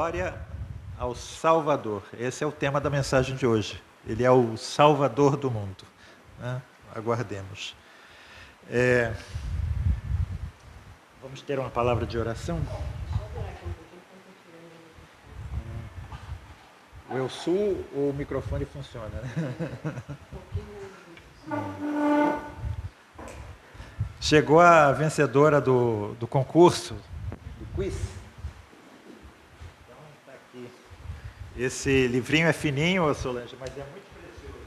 Glória ao Salvador. Esse é o tema da mensagem de hoje. Ele é o Salvador do mundo, né? Aguardemos. Vamos ter uma palavra de oração? O Eu Sul, o microfone funciona, né? Chegou a vencedora do concurso, do quiz. Então, está aqui. Esse livrinho é fininho, Solange, mas é muito precioso.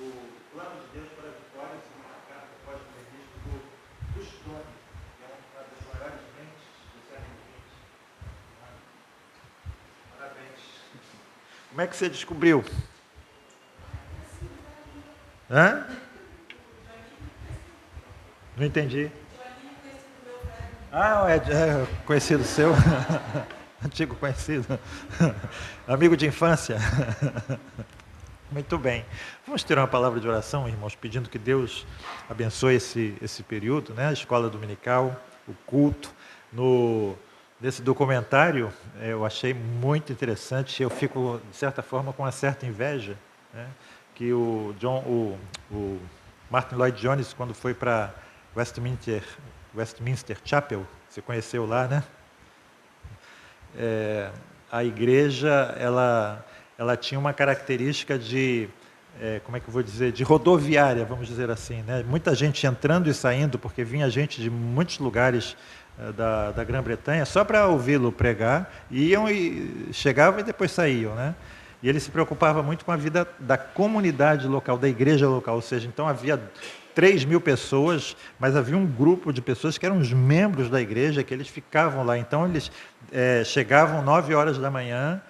O plano de Deus para a vitória, segundo a carta pós-milenista do Custone, que é uma das maiores mentes do século XX. Parabéns. Como é que você descobriu? Hã? Não entendi. Ah, é conhecido seu? Antigo conhecido? Amigo de infância? Muito bem. Vamos ter uma palavra de oração, irmãos, pedindo que Deus abençoe esse período, né? A escola dominical, o culto. Nesse documentário, eu achei muito interessante. Eu fico, de certa forma, com uma certa inveja, né? Que o Martin Lloyd Jones, quando foi para Westminster Chapel, você conheceu lá, né? A igreja, ela tinha uma característica de, como é que eu vou dizer, de rodoviária, vamos dizer assim, né? Muita gente entrando e saindo, porque vinha gente de muitos lugares da Grã-Bretanha só para ouvi-lo pregar, iam e chegavam e depois saíam, né? E ele se preocupava muito com a vida da comunidade local, da igreja local, ou seja, então havia 3.000 pessoas, mas havia um grupo de pessoas que eram os membros da igreja, que eles ficavam lá. Então eles chegavam 9 horas da manhã,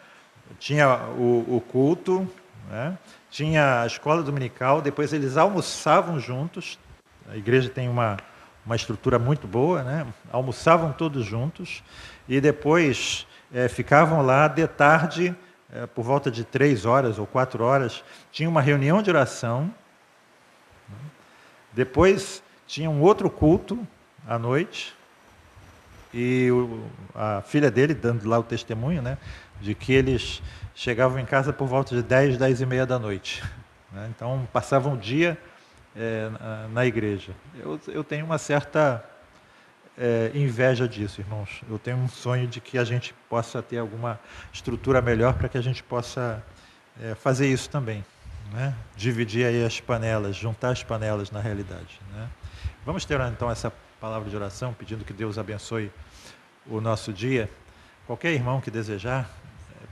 tinha o culto, né? Tinha a escola dominical, depois eles almoçavam juntos. A igreja tem uma estrutura muito boa, né? Almoçavam todos juntos e depois ficavam lá de tarde, por volta de 3 horas ou 4 horas, tinha uma reunião de oração. Depois tinha um outro culto à noite, e a filha dele dando lá o testemunho, né, de que eles chegavam em casa por volta de 10, 10 e meia da noite, né? Então passavam o dia na igreja. Eu tenho uma certa inveja disso, irmãos. Eu tenho um sonho de que a gente possa ter alguma estrutura melhor para que a gente possa fazer isso também, né? Dividir aí as panelas, juntar as panelas na realidade, né? Vamos ter então essa palavra de oração, pedindo que Deus abençoe o nosso dia. Qualquer irmão que desejar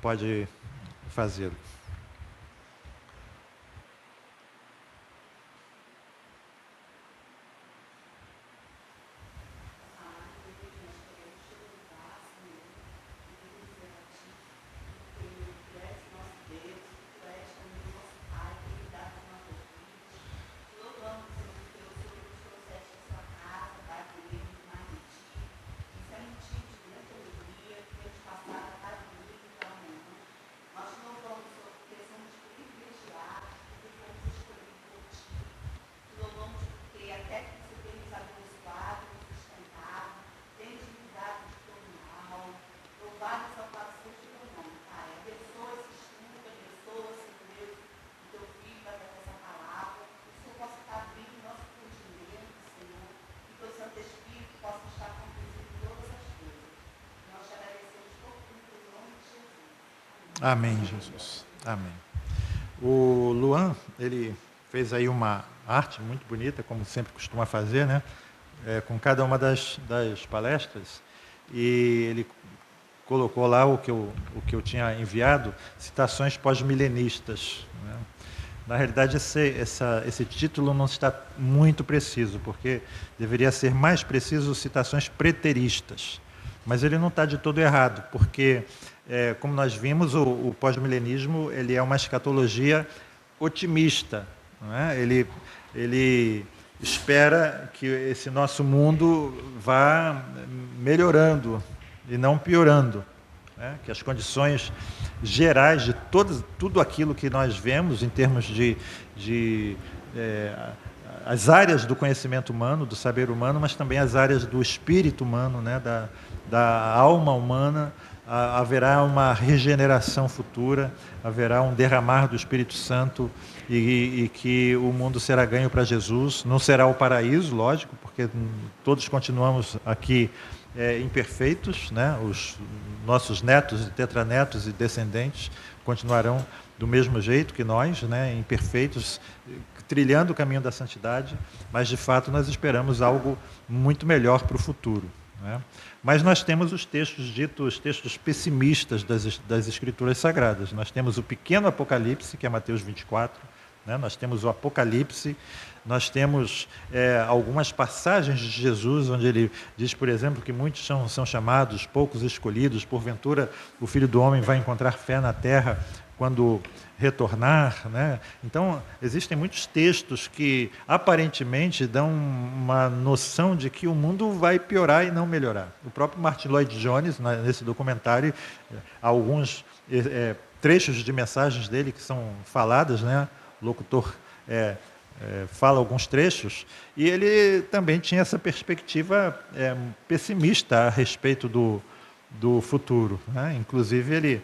pode fazê-lo. Amém, Jesus. Amém. O Luan, ele fez aí uma arte muito bonita, como sempre costuma fazer, né? Com cada uma das palestras, e ele colocou lá o que eu tinha enviado, citações pós-milenistas, né? Na realidade, esse título não está muito preciso, porque deveria ser mais preciso citações preteristas. Mas ele não está de todo errado, porque, como nós vimos, o pós-milenismo ele é uma escatologia otimista, não é? Ele espera que esse nosso mundo vá melhorando e não piorando, né? Que as condições gerais de tudo aquilo que nós vemos em termos as áreas do conhecimento humano, do saber humano, mas também as áreas do espírito humano, né? da alma humana, haverá uma regeneração futura, haverá um derramar do Espírito Santo e que o mundo será ganho para Jesus. Não será o paraíso, lógico, porque todos continuamos aqui imperfeitos, né? Os nossos netos, tetranetos e descendentes continuarão do mesmo jeito que nós, né? Imperfeitos, trilhando o caminho da santidade, mas de fato nós esperamos algo muito melhor para o futuro, né? Mas nós temos os textos ditos, os textos pessimistas das Escrituras Sagradas. Nós temos o pequeno Apocalipse, que é Mateus 24, né? Nós temos o Apocalipse, nós temos algumas passagens de Jesus, onde ele diz, por exemplo, que muitos são chamados, poucos escolhidos, porventura o Filho do Homem vai encontrar fé na terra quando retornar, né? Então, existem muitos textos que aparentemente dão uma noção de que o mundo vai piorar e não melhorar. O próprio Martin Lloyd Jones, nesse documentário, alguns trechos de mensagens dele que são faladas, né? O locutor fala alguns trechos, e ele também tinha essa perspectiva pessimista a respeito do futuro, né? Inclusive, ele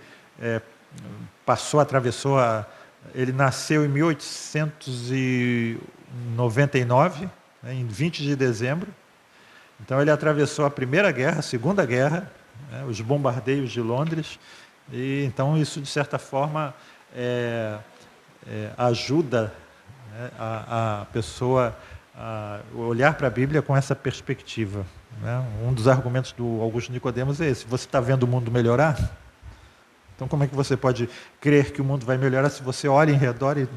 ele nasceu em 1899, né, em 20 de dezembro. Então ele atravessou a Primeira Guerra, a Segunda Guerra, né, os bombardeios de Londres, e então isso de certa forma ajuda, né, a pessoa a olhar para a Bíblia com essa perspectiva, né? Um dos argumentos do Augusto Nicodemos é esse: você está vendo o mundo melhorar? Então, como é que você pode crer que o mundo vai melhorar se você olha em redor e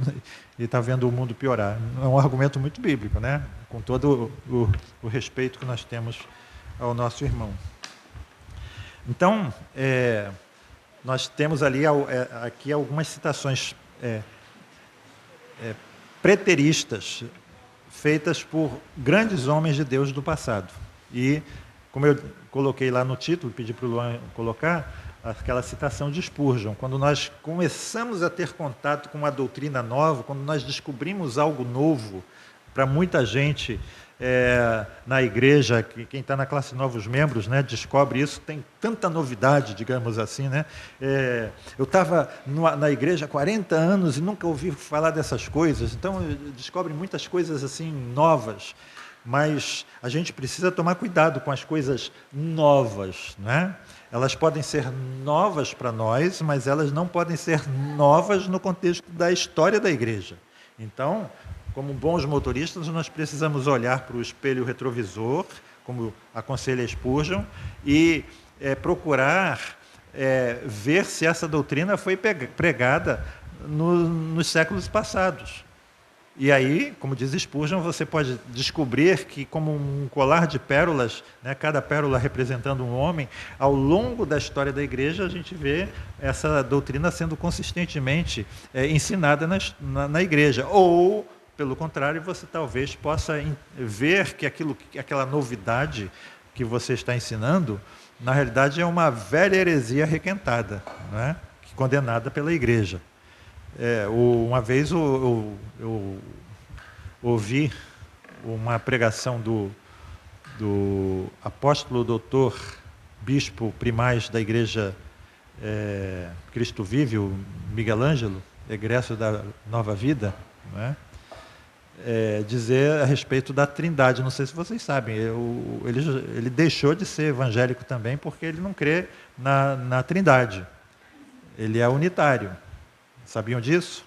está vendo o mundo piorar? É um argumento muito bíblico, né? Com todo o respeito que nós temos ao nosso irmão. Então, nós temos ali aqui algumas citações preteristas feitas por grandes homens de Deus do passado. E, como eu coloquei lá no título, pedi para o Luan colocar, aquela citação de Spurgeon: quando nós começamos a ter contato com uma doutrina nova, quando nós descobrimos algo novo, para muita gente na igreja, quem está na classe Novos Membros, né, descobre isso, tem tanta novidade, digamos assim, né? Eu estava na igreja há 40 anos e nunca ouvi falar dessas coisas, então descobre muitas coisas assim novas, mas a gente precisa tomar cuidado com as coisas novas, né? Elas podem ser novas para nós, mas elas não podem ser novas no contexto da história da igreja. Então, como bons motoristas, nós precisamos olhar para o espelho retrovisor, como aconselha Spurgeon, e procurar ver se essa doutrina foi pregada nos séculos passados. E aí, como diz Spurgeon, você pode descobrir que, como um colar de pérolas, né, cada pérola representando um homem, ao longo da história da igreja, a gente vê essa doutrina sendo consistentemente ensinada na igreja. Ou, pelo contrário, você talvez possa ver que aquela novidade que você está ensinando, na realidade é uma velha heresia requentada, né, condenada pela igreja. Uma vez eu ouvi uma pregação do apóstolo doutor bispo primaz da igreja Cristo Vive, o Miguel Ângelo, egresso da Nova Vida, né? Dizer a respeito da Trindade. Não sei se vocês sabem, ele deixou de ser evangélico também porque ele não crê na Trindade. Ele é unitário. Sabiam disso?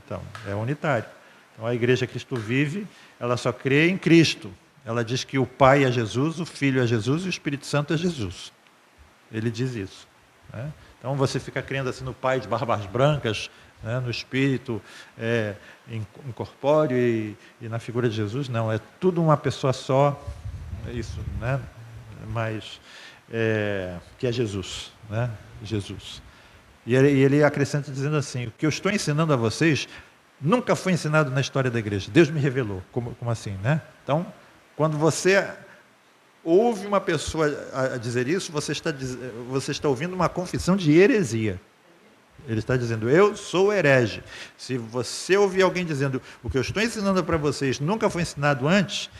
Então, é unitário. Então, a Igreja Cristo Vive, ela só crê em Cristo. Ela diz que o Pai é Jesus, o Filho é Jesus e o Espírito Santo é Jesus. Ele diz isso, né? Então, você fica crendo assim no Pai de barbas brancas, né, no Espírito incorpóreo e na figura de Jesus. Não, é tudo uma pessoa só, é isso, né? Mas que é Jesus, né? Jesus. E ele acrescenta dizendo assim: o que eu estou ensinando a vocês nunca foi ensinado na história da igreja. Deus me revelou. Como assim, né? Então, quando você ouve uma pessoa a dizer isso, você está ouvindo uma confissão de heresia. Ele está dizendo: eu sou herege. Se você ouvir alguém dizendo o que eu estou ensinando para vocês nunca foi ensinado antes,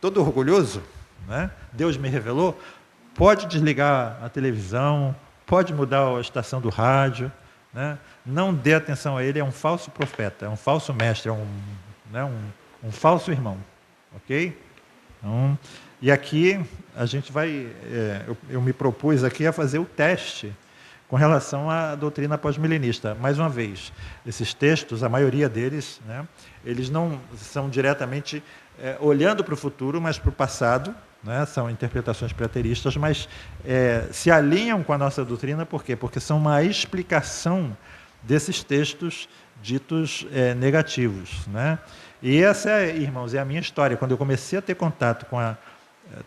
todo orgulhoso, né? Deus me revelou, pode desligar a televisão, pode mudar a estação do rádio, né? Não dê atenção a ele, é um falso profeta, é um falso mestre, um falso irmão, ok? Então, e aqui a gente vai, eu me propus aqui a fazer o teste com relação à doutrina pós-milenista. Mais uma vez, esses textos, a maioria deles, né, eles não são diretamente olhando para o futuro, mas para o passado, né, são interpretações preteristas, mas se alinham com a nossa doutrina, por quê? Porque são uma explicação desses textos ditos negativos, né? E essa, irmãos, é a minha história. Quando eu comecei a ter contato com a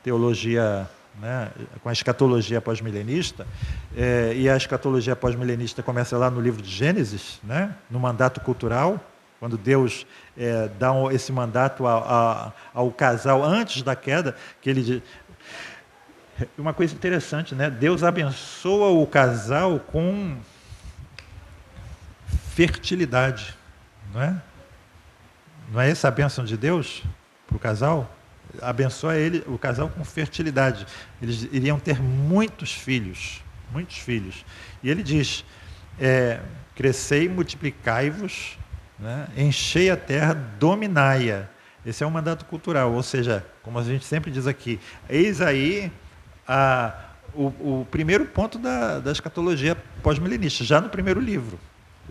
teologia, né, com a escatologia pós-milenista, e a escatologia pós-milenista começa lá no livro de Gênesis, né, no mandato cultural, quando Deus dá esse mandato ao casal antes da queda, que ele diz... Uma coisa interessante, né? Deus abençoa o casal com fertilidade, não é? Não é essa a bênção de Deus para o casal? Abençoa o casal com fertilidade. Eles iriam ter muitos filhos, muitos filhos. E ele diz, crescei e multiplicai-vos, né? Enchei a terra, dominai-a. Esse é um mandato cultural, ou seja, como a gente sempre diz aqui, eis aí o primeiro ponto da escatologia pós-milenista, já no primeiro livro.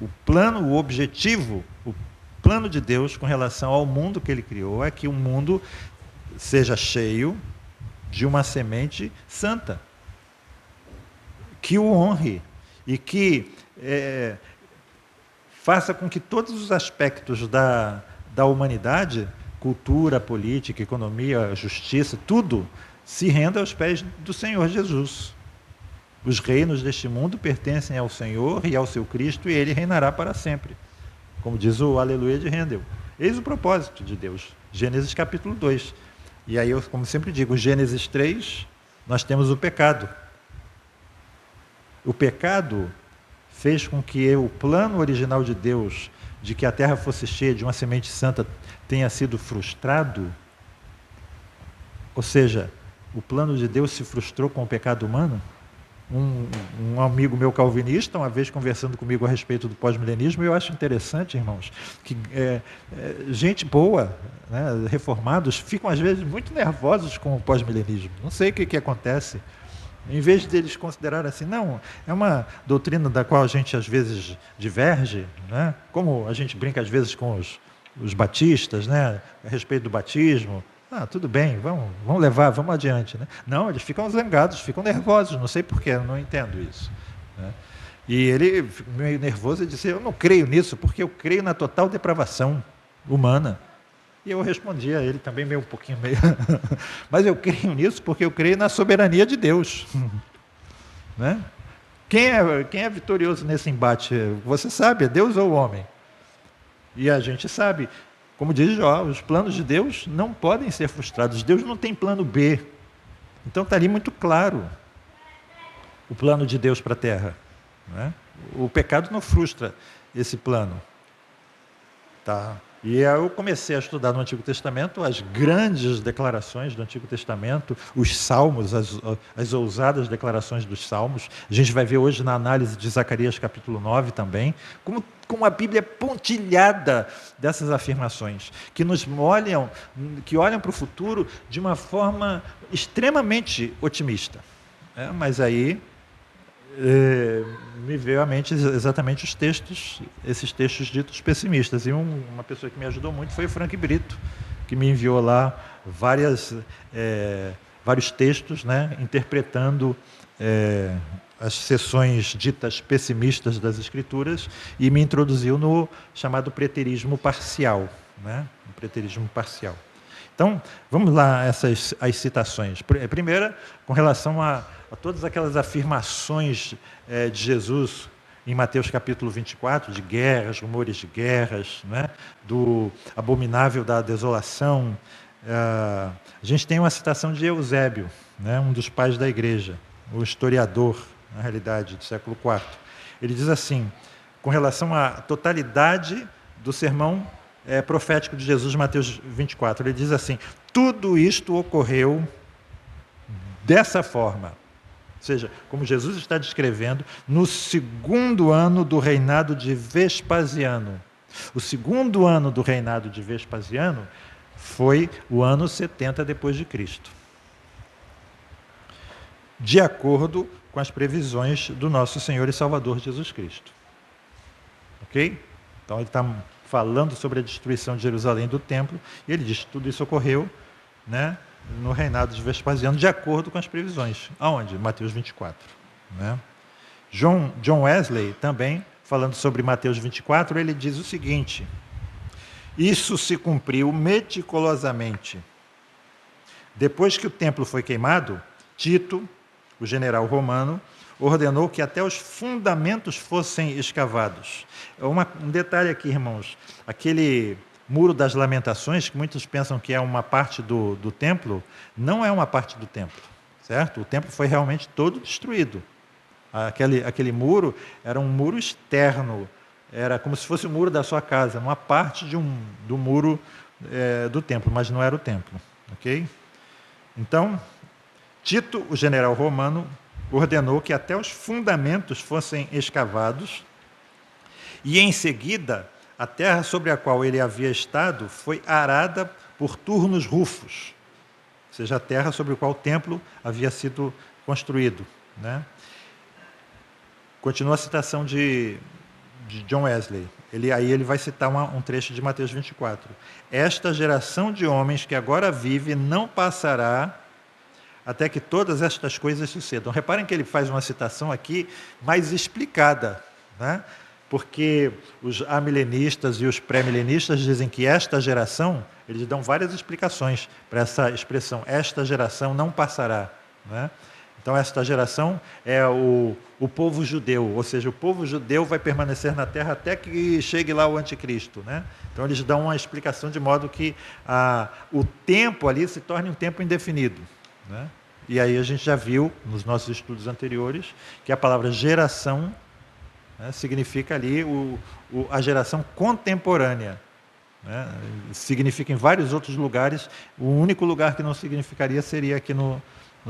O plano, o objetivo, o plano de Deus com relação ao mundo que ele criou é que o mundo seja cheio de uma semente santa, que o honre e que faça com que todos os aspectos da humanidade, cultura, política, economia, justiça, tudo se renda aos pés do Senhor Jesus. Os reinos deste mundo pertencem ao Senhor e ao seu Cristo, e ele reinará para sempre. Como diz o Aleluia de Handel. Eis o propósito de Deus. Gênesis capítulo 2. E aí, eu, como sempre digo, Gênesis 3, nós temos o pecado. O pecado fez com que o plano original de Deus, de que a terra fosse cheia de uma semente santa, tenha sido frustrado. Ou seja, o plano de Deus se frustrou com o pecado humano. Um amigo meu calvinista, uma vez conversando comigo a respeito do pós-milenismo, eu acho interessante, irmãos, que gente boa, né, reformados, ficam às vezes muito nervosos com o pós-milenismo. Não sei o que acontece. Em vez deles considerarem assim, não, é uma doutrina da qual a gente às vezes diverge, né? Como a gente brinca às vezes com os batistas, né, a respeito do batismo. Tudo bem, vamos levar, vamos adiante, né? Não, eles ficam zangados, ficam nervosos, não sei porquê, não entendo isso, né? E ele, meio nervoso, ele disse, eu não creio nisso, porque eu creio na total depravação humana. E eu respondi a ele também meio mas eu creio nisso porque eu creio na soberania de Deus. Né? Quem é vitorioso nesse embate? Você sabe, é Deus ou o homem? E a gente sabe, como diz Jó, os planos de Deus não podem ser frustrados. Deus não tem plano B. Então está ali muito claro o plano de Deus para a terra. Né? O pecado não frustra esse plano. Tá? E aí eu comecei a estudar no Antigo Testamento as grandes declarações do Antigo Testamento, os salmos, as ousadas declarações dos salmos. A gente vai ver hoje na análise de Zacarias capítulo 9 também, como a Bíblia é pontilhada dessas afirmações, que que olham para o futuro de uma forma extremamente otimista. Mas aí me veio à mente exatamente esses textos ditos pessimistas. E uma pessoa que me ajudou muito foi o Frank Brito, que me enviou lá vários textos, né, interpretando as seções ditas pessimistas das Escrituras e me introduziu no chamado preterismo parcial. Né? O preterismo parcial. Então, vamos lá as citações. Primeira, com relação a todas aquelas afirmações de Jesus em Mateus capítulo 24, de guerras, rumores de guerras, né? Do abominável da desolação. A gente tem uma citação de Eusébio, né? Um dos pais da igreja, o historiador, na realidade, do século IV. Ele diz assim, com relação à totalidade do sermão profético de Jesus, Mateus 24, ele diz assim, tudo isto ocorreu dessa forma. Ou seja, como Jesus está descrevendo, no segundo ano do reinado de Vespasiano. O segundo ano do reinado de Vespasiano foi o ano 70 depois de Cristo. De acordo com as previsões do nosso Senhor e Salvador Jesus Cristo. Ok? Então ele está falando sobre a destruição de Jerusalém do templo, e ele diz que tudo isso ocorreu, né, no reinado de Vespasiano, de acordo com as previsões. Aonde? Mateus 24. Né? John Wesley, também, falando sobre Mateus 24, ele diz o seguinte: isso se cumpriu meticulosamente. Depois que o templo foi queimado, Tito, o general romano, ordenou que até os fundamentos fossem escavados. Um detalhe aqui, irmãos, aquele Muro das Lamentações, que muitos pensam que é uma parte do templo, não é uma parte do templo, certo? O templo foi realmente todo destruído. Aquele muro era um muro externo, era como se fosse o muro da sua casa, uma parte do muro do templo, mas não era o templo, ok? Então, Tito, o general romano, ordenou que até os fundamentos fossem escavados, e em seguida a terra sobre a qual ele havia estado foi arada por turnos rufos, ou seja, a terra sobre a qual o templo havia sido construído. Né? Continua a citação de John Wesley. Ele vai citar um trecho de Mateus 24. Esta geração de homens que agora vive não passará até que todas estas coisas sucedam. Reparem que ele faz uma citação aqui mais explicada, né? Porque os amilenistas e os pré-milenistas dizem que esta geração, eles dão várias explicações para essa expressão, esta geração não passará. Né? Então, esta geração é o povo judeu, ou seja, o povo judeu vai permanecer na terra até que chegue lá o anticristo. Né? Então, eles dão uma explicação de modo que o tempo ali se torne um tempo indefinido. Né? E aí a gente já viu, nos nossos estudos anteriores, que a palavra geração, né, significa ali a geração contemporânea. Né? Significa em vários outros lugares, o único lugar que não significaria seria aqui no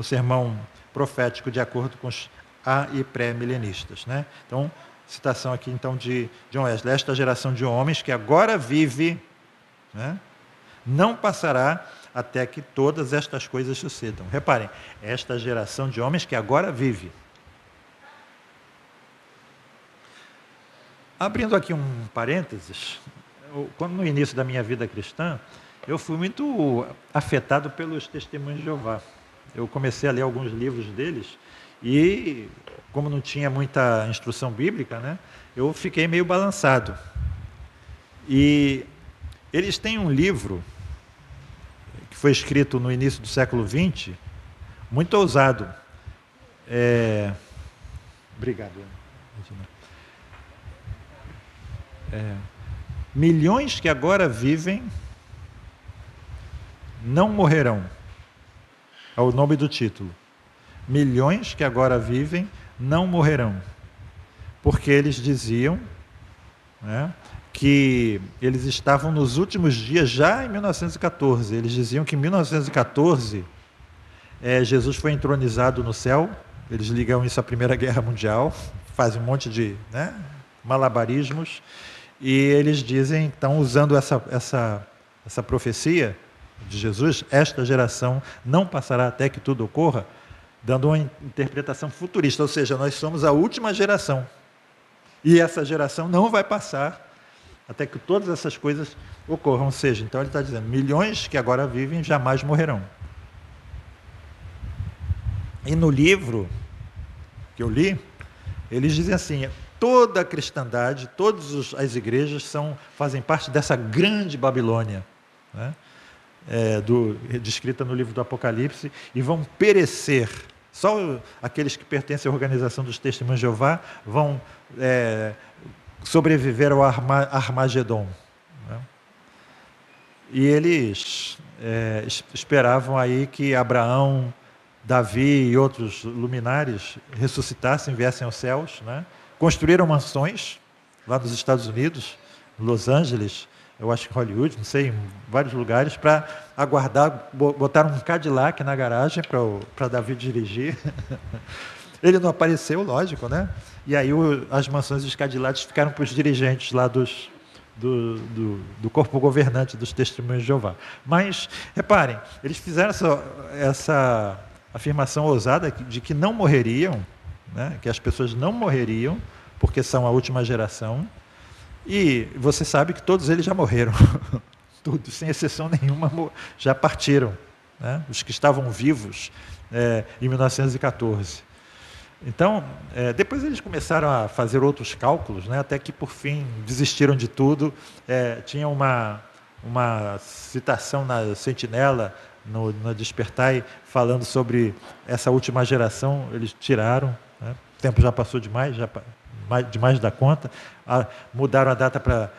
sermão profético, de acordo com os e pré-milenistas. Né? Então, citação aqui então de John Wesley: esta geração de homens que agora vive, né, não passará até que todas estas coisas sucedam. Reparem, esta geração de homens que agora vive. Abrindo aqui um parênteses, quando no início da minha vida cristã, eu fui muito afetado pelos Testemunhos de Jeová. Eu comecei a ler alguns livros deles e, como não tinha muita instrução bíblica, né, eu fiquei meio balançado. E eles têm um livro que foi escrito no início do século XX, muito ousado. Obrigado, Regina. Milhões que agora vivem não morrerão. É o nome do título. Milhões que agora vivem não morrerão. Porque eles diziam, né, que eles estavam nos últimos dias, já em 1914. Eles diziam que em 1914 Jesus foi entronizado no céu. Eles ligam isso à Primeira Guerra Mundial, fazem um monte de, né, malabarismos. E eles dizem, então, usando essa profecia de Jesus, esta geração não passará até que tudo ocorra, dando uma interpretação futurista, ou seja, nós somos a última geração. E essa geração não vai passar até que todas essas coisas ocorram. Ou seja, então ele está dizendo, milhões que agora vivem jamais morrerão. E no livro que eu li, eles dizem assim: toda a cristandade, todas as igrejas fazem parte dessa grande Babilônia, né? Descrita no livro do Apocalipse, e vão perecer. Só aqueles que pertencem à organização dos Testemunhos de Jeová vão sobreviver ao Armagedon. Né? E eles esperavam aí que Abraão, Davi e outros luminares ressuscitassem, viessem aos céus, né? Construíram mansões lá nos Estados Unidos, Los Angeles, eu acho que Hollywood, não sei, em vários lugares, para aguardar, botaram um Cadillac na garagem para Davi dirigir. Ele não apareceu, lógico, né? E aí as mansões dos Cadillacs ficaram para os dirigentes lá do corpo governante dos Testemunhos de Jeová. Mas, reparem, eles fizeram essa afirmação ousada de que não morreriam, né? Que as pessoas não morreriam, porque são a última geração, e você sabe que todos eles já morreram, todos, sem exceção nenhuma, já partiram, né? Os que estavam vivos em 1914. Então, depois eles começaram a fazer outros cálculos, né, até que, por fim, desistiram de tudo. Tinha uma citação na Sentinela, no Despertai, falando sobre essa última geração, eles tiraram, né, o tempo já passou demais demais da conta, mudaram a data para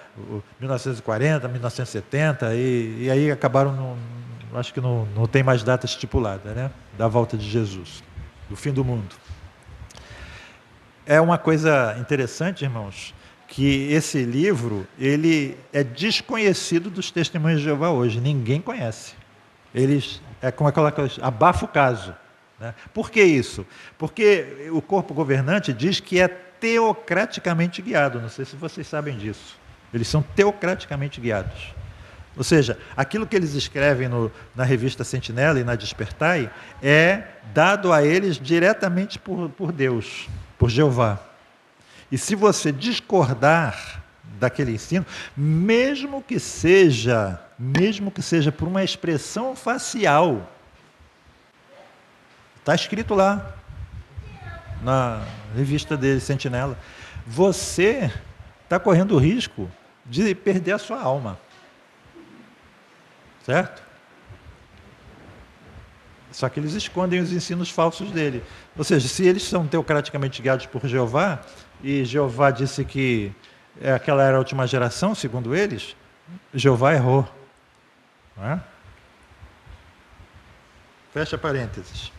1940, 1970, e aí acabaram, acho que não tem mais data estipulada, né, da volta de Jesus, do fim do mundo. É uma coisa interessante, irmãos, que esse livro, ele é desconhecido dos Testemunhos de Jeová hoje, ninguém conhece. Eles, como aquela coisa, abafa o caso, né? Por que isso? Porque o corpo governante diz que é teocraticamente guiado, não sei se vocês sabem disso. Eles são teocraticamente guiados. Ou seja, aquilo que eles escrevem na revista Sentinela e na Despertai é dado a eles diretamente por Deus, por Jeová. E se você discordar daquele ensino, mesmo que seja por uma expressão facial, está escrito lá na revista dele, Sentinela, você está correndo o risco de perder a sua alma. Certo? Só que eles escondem os ensinos falsos dele. Ou seja, se eles são teocraticamente guiados por Jeová, e Jeová disse que aquela era a última geração, segundo eles, Jeová errou. Não é? Fecha parênteses.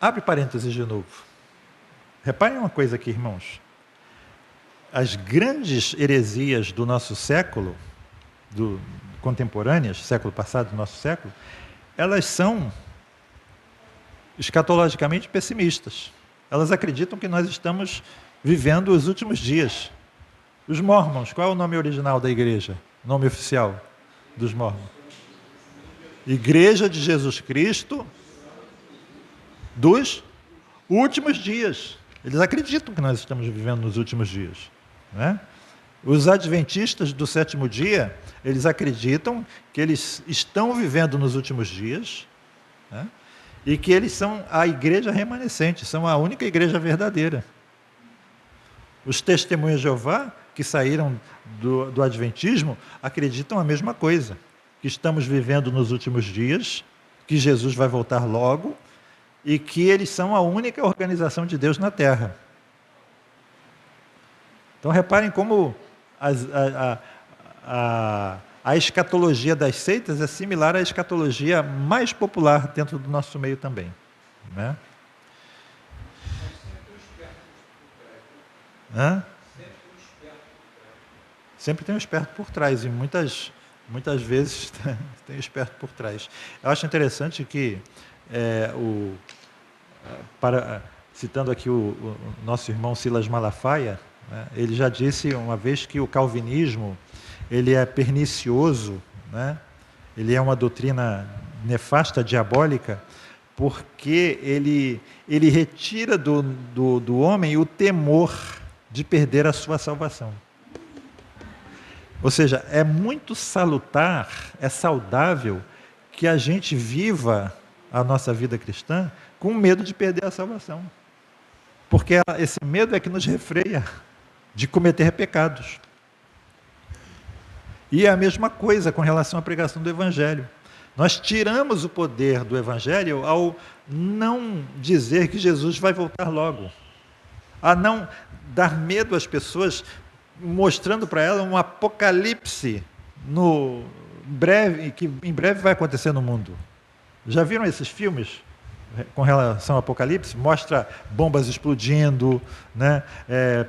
Abre parênteses de novo. Reparem uma coisa aqui, irmãos. As grandes heresias do nosso século, contemporâneas, século passado, do nosso século, elas são escatologicamente pessimistas. Elas acreditam que nós estamos vivendo os últimos dias. Os Mormons, qual é o nome original da igreja? Nome oficial dos Mormons? Igreja de Jesus Cristo dos últimos dias. Eles acreditam que nós estamos vivendo nos últimos dias, né? Os adventistas do sétimo dia, eles acreditam que eles estão vivendo nos últimos dias, né? E que eles são a igreja remanescente, são a única igreja verdadeira. Os Testemunhos de Jeová, que saíram do adventismo, acreditam a mesma coisa, que estamos vivendo nos últimos dias, que Jesus vai voltar logo, e que eles são a única organização de Deus na Terra. Então reparem como a escatologia das seitas é similar à escatologia mais popular dentro do nosso meio também, né? Sempre tem um esperto por trás, e muitas vezes tem um esperto por trás. Eu acho interessante que, citando aqui o nosso irmão Silas Malafaia, né, ele já disse uma vez que o calvinismo ele é pernicioso, né? Ele é uma doutrina nefasta, diabólica, porque ele retira do homem o temor de perder a sua salvação. Ou seja, é muito salutar, é saudável que a gente viva a nossa vida cristã com medo de perder a salvação. Porque esse medo é que nos refreia de cometer pecados. E é a mesma coisa com relação à pregação do Evangelho. Nós tiramos o poder do Evangelho ao não dizer que Jesus vai voltar logo, a não dar medo às pessoas, mostrando para elas um apocalipse que em breve vai acontecer no mundo. Já viram esses filmes com relação ao Apocalipse? Mostra bombas explodindo, né?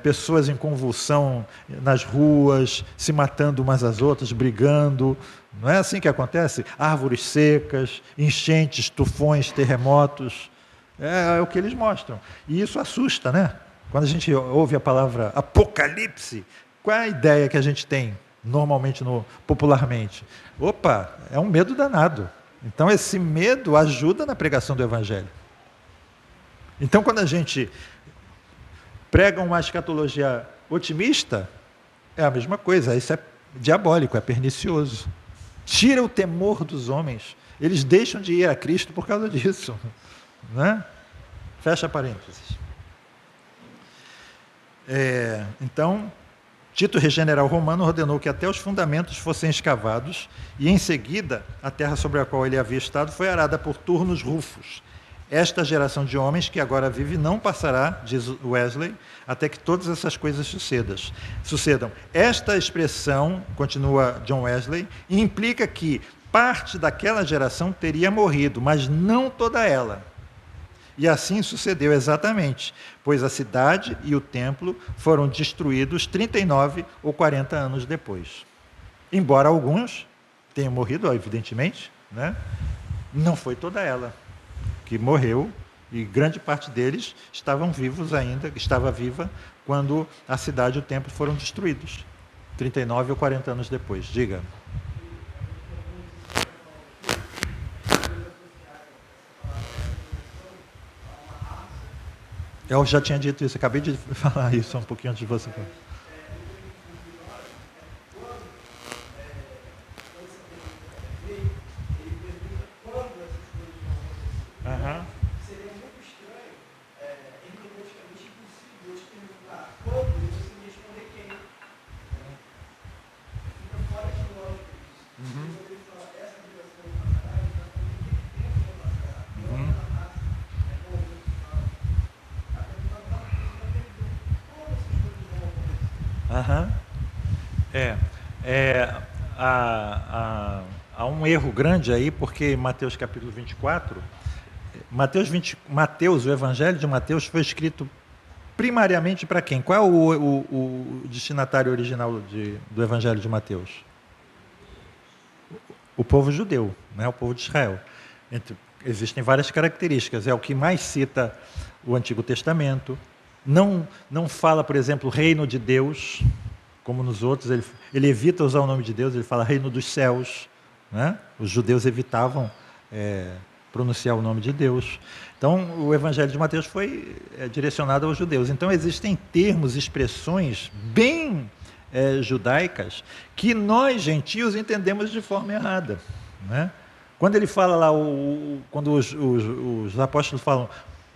Pessoas em convulsão nas ruas, se matando umas às outras, brigando. Não é assim que acontece? Árvores secas, enchentes, tufões, terremotos. É o que eles mostram. E isso assusta, né? Quando a gente ouve a palavra apocalipse, qual é a ideia que a gente tem normalmente, popularmente? Opa, é um medo danado. Então esse medo ajuda na pregação do evangelho. Então quando a gente prega uma escatologia otimista, é a mesma coisa, isso é diabólico, é pernicioso. Tira o temor dos homens. Eles deixam de ir a Cristo por causa disso. Né? Fecha parênteses. Então, Tito, general romano, ordenou que até os fundamentos fossem escavados e, em seguida, a terra sobre a qual ele havia estado foi arada por turnos rufos. Esta geração de homens que agora vive não passará, diz Wesley, até que todas essas coisas sucedam. Esta expressão, continua John Wesley, implica que parte daquela geração teria morrido, mas não toda ela. E assim sucedeu exatamente, pois a cidade e o templo foram destruídos 39 ou 40 anos depois. Embora alguns tenham morrido, evidentemente, né? Não foi toda ela que morreu, e grande parte deles estavam vivos ainda, estava viva quando a cidade e o templo foram destruídos, 39 ou 40 anos depois. Diga. Eu já tinha dito isso, acabei de falar isso um pouquinho antes de você falar. Uhum. Seria muito estranho, hermeneuticamente impossível de perguntar quando e você me responder quem. Fica fora de lógica isso. Uhum. Se ele falar essa geração passará, ele vai fazer que tempo vai passar. Não é uma raça, é como você fala. A pergunta está na pergunta. Quando essas coisas vão acontecer? Há um erro grande aí, porque Mateus capítulo 24, o Evangelho de Mateus foi escrito primariamente para quem? Qual é o destinatário original do Evangelho de Mateus? O povo judeu, né? O povo de Israel. Existem várias características, é o que mais cita o Antigo Testamento. Não fala, por exemplo, reino de Deus, como nos outros, ele evita usar o nome de Deus, ele fala reino dos céus. Né? Os judeus evitavam pronunciar o nome de Deus. Então, o Evangelho de Mateus foi direcionado aos judeus. Então, existem termos, expressões bem judaicas que nós, gentios, entendemos de forma errada. Né? Quando ele fala lá, quando os apóstolos falam,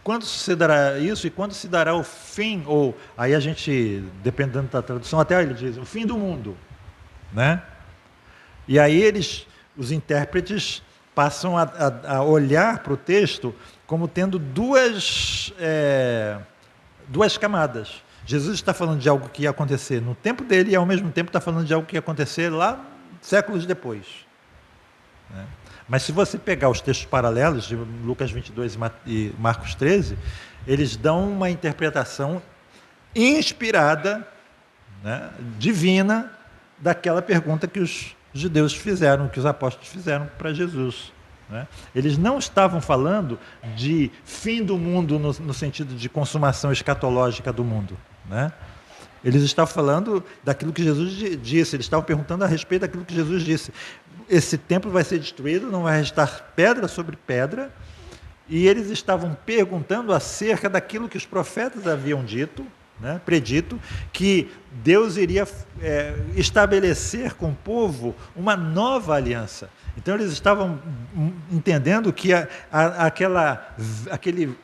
quando sucederá isso e quando se dará o fim, ou aí a gente, dependendo da tradução, até ele diz, o fim do mundo. Né? E aí os intérpretes passam a olhar para o texto como tendo duas camadas. Jesus está falando de algo que ia acontecer no tempo dele e, ao mesmo tempo, está falando de algo que ia acontecer lá séculos depois. Né? Mas se você pegar os textos paralelos de Lucas 22 e Marcos 13, eles dão uma interpretação inspirada, né, divina, daquela pergunta que os judeus fizeram, que os apóstolos fizeram para Jesus. Né? Eles não estavam falando de fim do mundo no sentido de consumação escatológica do mundo. Né? Eles estavam falando daquilo que Jesus disse, eles estavam perguntando a respeito daquilo que Jesus disse. Esse templo vai ser destruído, não vai restar pedra sobre pedra, e eles estavam perguntando acerca daquilo que os profetas haviam dito, né, predito, que Deus iria estabelecer com o povo uma nova aliança. Então eles estavam entendendo que aquele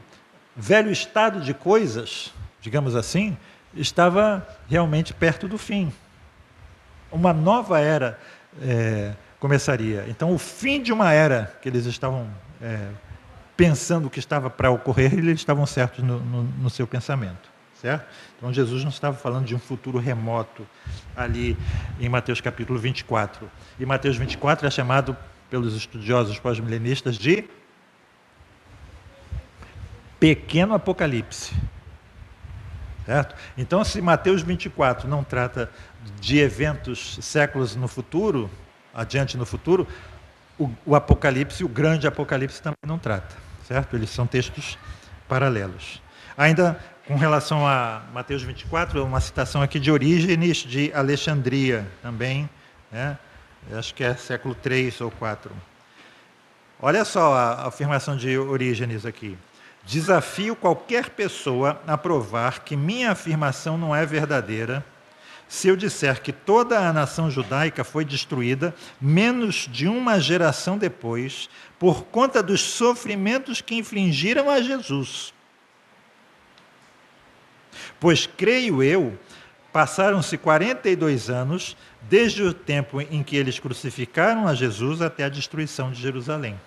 velho estado de coisas, digamos assim, estava realmente perto do fim. Uma nova era começaria. Então o fim de uma era que eles estavam pensando que estava para ocorrer, eles estavam certos no seu pensamento. Certo? Então Jesus não estava falando de um futuro remoto ali em Mateus capítulo 24. E Mateus 24 é chamado pelos estudiosos pós-milenistas de pequeno apocalipse. Certo? Então, se Mateus 24 não trata de eventos séculos no futuro, adiante no futuro, o Apocalipse, o grande Apocalipse também não trata. Certo? Eles são textos paralelos. Ainda com relação a Mateus 24, uma citação aqui de Orígenes de Alexandria, também, né? Acho que é século 3 ou 4. Olha só a afirmação de Orígenes aqui. Desafio qualquer pessoa a provar que minha afirmação não é verdadeira se eu disser que toda a nação judaica foi destruída menos de uma geração depois por conta dos sofrimentos que infligiram a Jesus. Pois, creio eu, passaram-se 42 anos desde o tempo em que eles crucificaram a Jesus até a destruição de Jerusalém.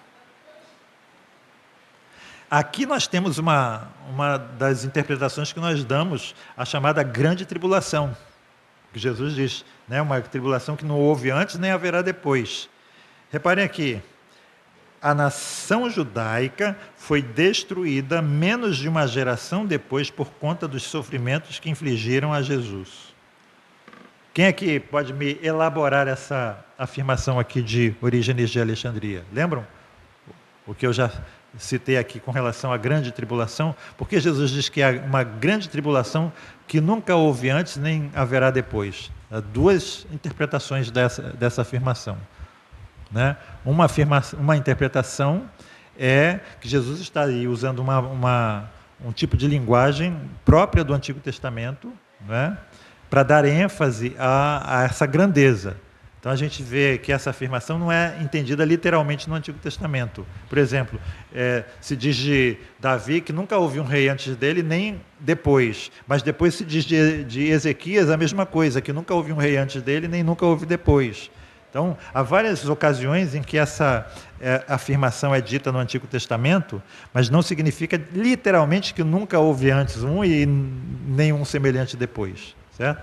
Aqui nós temos uma das interpretações que nós damos, a chamada grande tribulação, que Jesus diz, né? Uma tribulação que não houve antes nem haverá depois. Reparem aqui, a nação judaica foi destruída menos de uma geração depois por conta dos sofrimentos que infligiram a Jesus. Quem aqui pode me elaborar essa afirmação aqui de Orígenes de Alexandria? Lembram? O que eu já citei aqui com relação à grande tribulação, porque Jesus diz que há uma grande tribulação que nunca houve antes nem haverá depois. Há duas interpretações dessa afirmação, né? Uma interpretação é que Jesus está aí usando um tipo de linguagem própria do Antigo Testamento, né? Para dar ênfase a essa grandeza. Então a gente vê que essa afirmação não é entendida literalmente no Antigo Testamento. Por exemplo, se diz de Davi que nunca houve um rei antes dele, nem depois. Mas depois se diz de Ezequias a mesma coisa, que nunca houve um rei antes dele, nem nunca houve depois. Então, há várias ocasiões em que essa afirmação é dita no Antigo Testamento, mas não significa literalmente que nunca houve antes um e nenhum semelhante depois. Certo?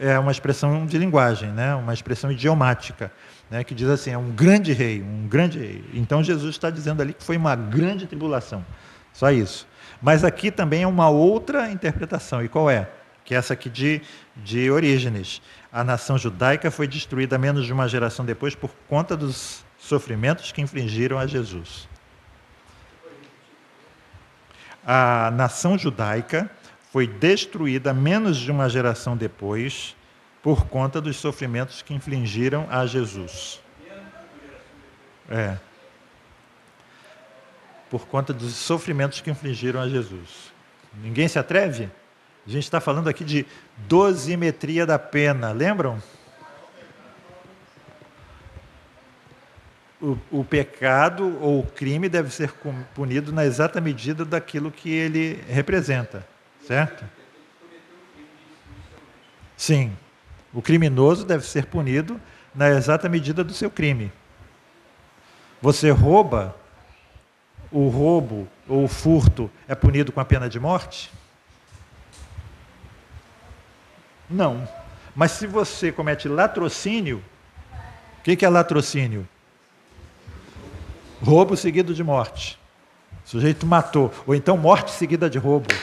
É uma expressão de linguagem, né? Uma expressão idiomática, né? Que diz assim, é um grande rei, um grande rei. Então Jesus está dizendo ali que foi uma grande tribulação, só isso. Mas aqui também é uma outra interpretação, e qual é? Que é essa aqui de Orígenes. A nação judaica foi destruída menos de uma geração depois por conta dos sofrimentos que infligiram a Jesus. A nação judaica foi destruída menos de uma geração depois por conta dos sofrimentos que infligiram a Jesus. Por conta dos sofrimentos que infligiram a Jesus. Ninguém se atreve? A gente está falando aqui de dosimetria da pena, lembram? O pecado ou o crime deve ser punido na exata medida daquilo que ele representa. Certo? Sim. O criminoso deve ser punido na exata medida do seu crime. Você rouba, o roubo ou o furto é punido com a pena de morte? Não. Mas se você comete latrocínio, o que é latrocínio? Roubo seguido de morte. O sujeito matou. Ou então morte seguida de roubo.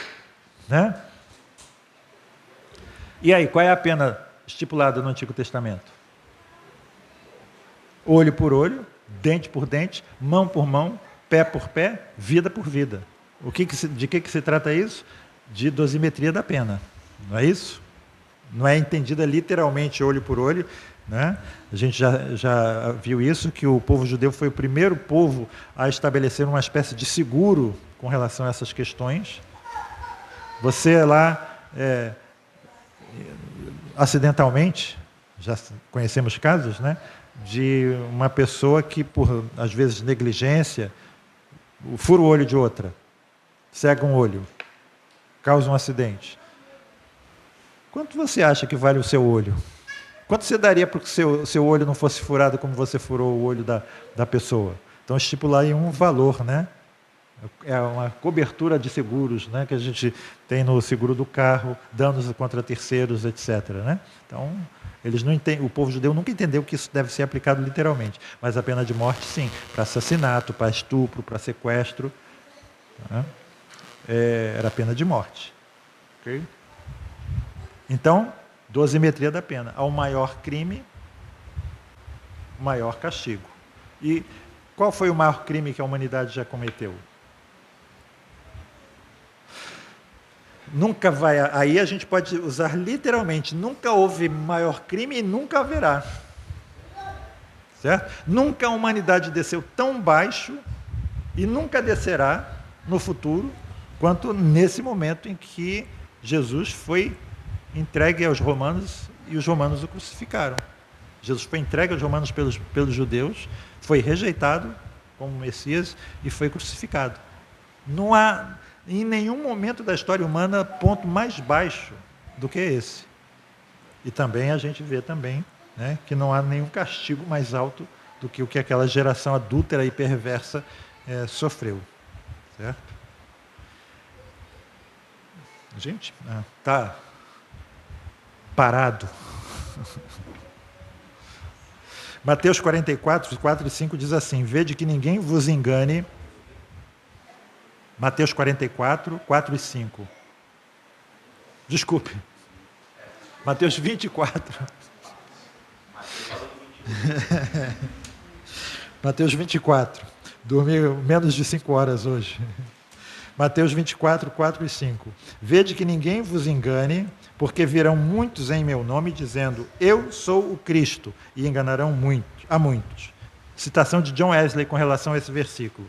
Né? E aí, qual é a pena estipulada no Antigo Testamento? Olho por olho, dente por dente, mão por mão, pé por pé, vida por vida. De que se trata isso? De dosimetria da pena. Não é isso? Não é entendida literalmente olho por olho, né? A gente já viu isso, que o povo judeu foi o primeiro povo a estabelecer uma espécie de seguro com relação a essas questões. Você lá, acidentalmente, já conhecemos casos, né, de uma pessoa que, por, às vezes, negligência, fura o olho de outra, cega um olho, causa um acidente. Quanto você acha que vale o seu olho? Quanto você daria para que o seu olho não fosse furado como você furou o olho da pessoa? Então, estipular aí um valor, né? É uma cobertura de seguros, né, que a gente tem no seguro do carro, danos contra terceiros, etc. Né? Então, eles não entendem, o povo judeu nunca entendeu que isso deve ser aplicado literalmente, mas a pena de morte, sim, para assassinato, para estupro, para sequestro, né? Era a pena de morte. Okay? Então, dosimetria da pena. Ao maior crime, maior castigo. E qual foi o maior crime que a humanidade já cometeu? Nunca vai. Aí a gente pode usar literalmente: nunca houve maior crime e nunca haverá. Certo? Nunca a humanidade desceu tão baixo e nunca descerá no futuro quanto nesse momento em que Jesus foi entregue aos romanos e os romanos o crucificaram. Jesus foi entregue aos romanos pelos judeus, foi rejeitado como Messias e foi crucificado. Não há em nenhum momento da história humana ponto mais baixo do que esse. E também a gente vê também, né, que não há nenhum castigo mais alto do que o que aquela geração adúltera e perversa sofreu. Certo? Gente, tá parado. Mateus 44, 4 e 5 diz assim: vede que ninguém vos engane. Mateus 44, 4 e 5. Desculpe. Mateus 24. Mateus 24. Dormi menos de 5 horas hoje. Mateus 24, 4 e 5. Vede que ninguém vos engane, porque virão muitos em meu nome, dizendo, eu sou o Cristo, e enganarão a muitos. Citação de John Wesley com relação a esse versículo.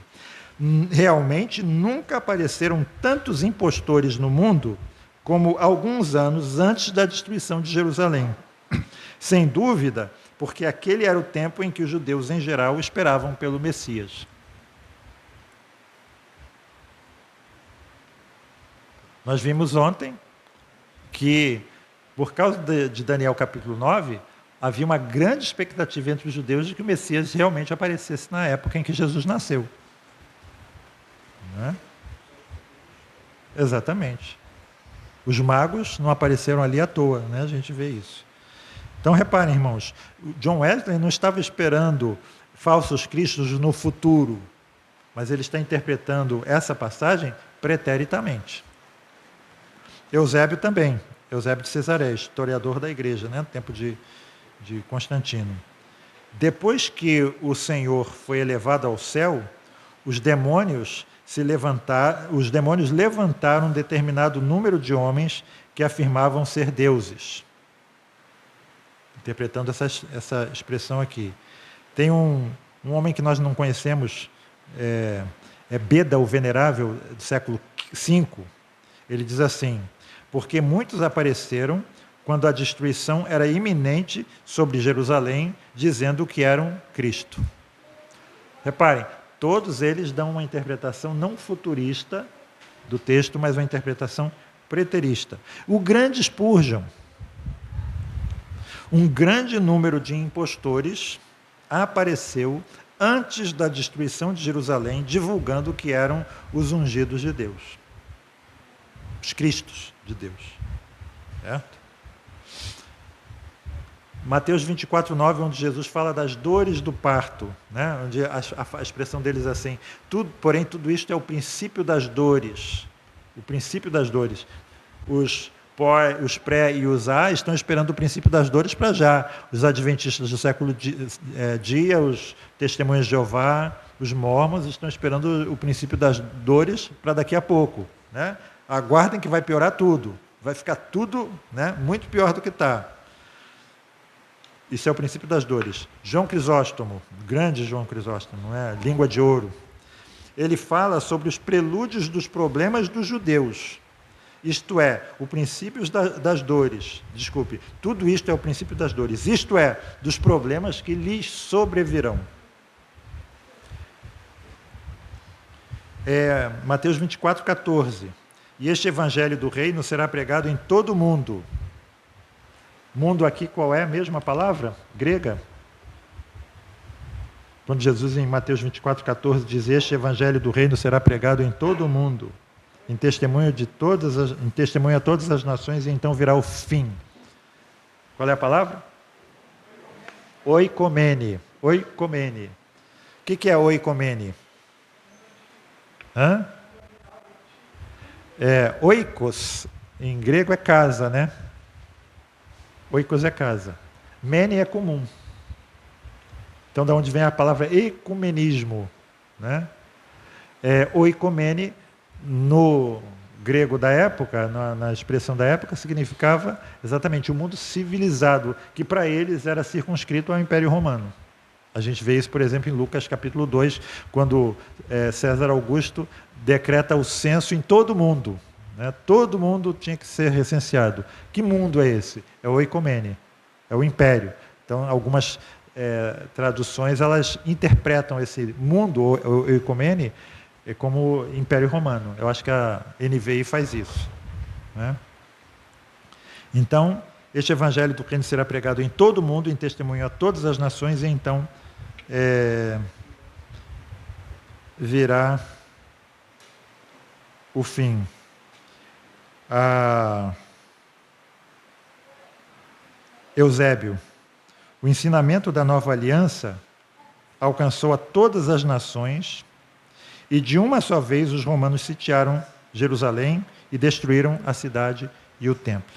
Realmente nunca apareceram tantos impostores no mundo como alguns anos antes da destruição de Jerusalém. Sem dúvida, porque aquele era o tempo em que os judeus em geral esperavam pelo Messias. Nós vimos ontem que, por causa de Daniel capítulo 9, havia uma grande expectativa entre os judeus de que o Messias realmente aparecesse na época em que Jesus nasceu. Né? Exatamente. Os magos não apareceram ali à toa, né? A gente vê isso. Então, reparem, irmãos, John Wesley não estava esperando falsos cristos no futuro, mas ele está interpretando essa passagem preteritamente. Eusébio também, Eusébio de Cesareia, historiador da igreja, né, no tempo de Constantino. Depois que o Senhor foi elevado ao céu, os demônios levantaram um determinado número de homens que afirmavam ser deuses. Interpretando essa expressão aqui. Tem um homem que nós não conhecemos, Beda o Venerável, do século V. Ele diz assim: porque muitos apareceram quando a destruição era iminente sobre Jerusalém, dizendo que eram Cristo. Reparem, todos eles dão uma interpretação não futurista do texto, mas uma interpretação preterista. O grande Spurgeon, um grande número de impostores apareceu antes da destruição de Jerusalém, divulgando que eram os ungidos de Deus, os cristos de Deus. Certo? Mateus 24, 9, onde Jesus fala das dores do parto, né? Onde a expressão deles é assim, porém tudo isto é o princípio das dores. O princípio das dores. Os pré e os A estão esperando o princípio das dores para já. Os adventistas do século dia, os testemunhas de Jeová, os mormons estão esperando o princípio das dores para daqui a pouco. Né? Aguardem que vai piorar tudo. Vai ficar tudo, né, muito pior do que está. Isso é o princípio das dores. João Crisóstomo, grande João Crisóstomo, língua de ouro. Ele fala sobre os prelúdios dos problemas dos judeus. Isto é, o princípio das dores. Desculpe, tudo isto é o princípio das dores. Isto é, dos problemas que lhes sobrevirão. Mateus 24, 14. E este evangelho do reino será pregado em todo o mundo. Mundo aqui, qual é a mesma palavra? Grega. Quando Jesus, em Mateus 24, 14, diz, este evangelho do reino será pregado em todo o mundo, em testemunho a todas as nações, e então virá o fim. Qual é a palavra? Oikomene. Oikomene. O que é oikomene? Oikos, em grego é casa, né? Oikos é casa. Mene é comum. Então, da onde vem a palavra ecumenismo, né? Oikomene, no grego da época, na expressão da época, significava exatamente o mundo civilizado, que para eles era circunscrito ao Império Romano. A gente vê isso, por exemplo, em Lucas capítulo 2, quando César Augusto decreta o censo em todo o mundo. Né? Todo mundo tinha que ser recenseado. Que mundo é esse? É o oikomene, é o império. Então, algumas traduções, elas interpretam esse mundo, o oikomene, como Império Romano. Eu acho que a NVI faz isso. Né? Então, este evangelho do reino será pregado em todo o mundo, em testemunho a todas as nações, e então virá o fim. Eusébio, o ensinamento da nova aliança alcançou a todas as nações, e de uma só vez os romanos sitiaram Jerusalém e destruíram a cidade e o templo.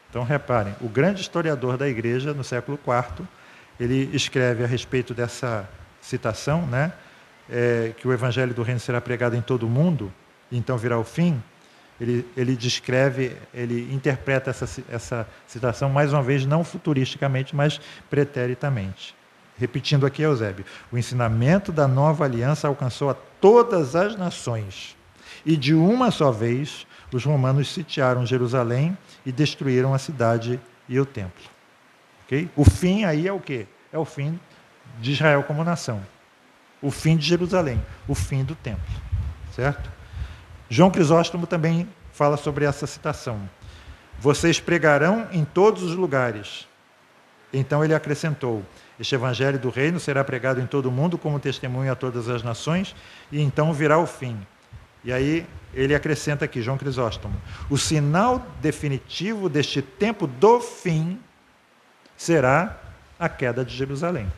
Então, reparem, o grande historiador da igreja, no século IV, ele escreve a respeito dessa citação, né, que o evangelho do reino será pregado em todo o mundo, e então virá o fim. Ele descreve, ele interpreta essa citação, mais uma vez, não futuristicamente, mas preteritamente. Repetindo aqui, Eusébio, o ensinamento da nova aliança alcançou a todas as nações, e de uma só vez os romanos sitiaram Jerusalém e destruíram a cidade e o templo. Okay? O fim aí é o quê? É o fim de Israel como nação. O fim de Jerusalém, o fim do templo. Certo? João Crisóstomo também fala sobre essa citação. Vocês pregarão em todos os lugares. Então ele acrescentou, este evangelho do reino será pregado em todo o mundo como testemunho a todas as nações, e então virá o fim. E aí ele acrescenta aqui, João Crisóstomo, o sinal definitivo deste tempo do fim será a queda de Jerusalém.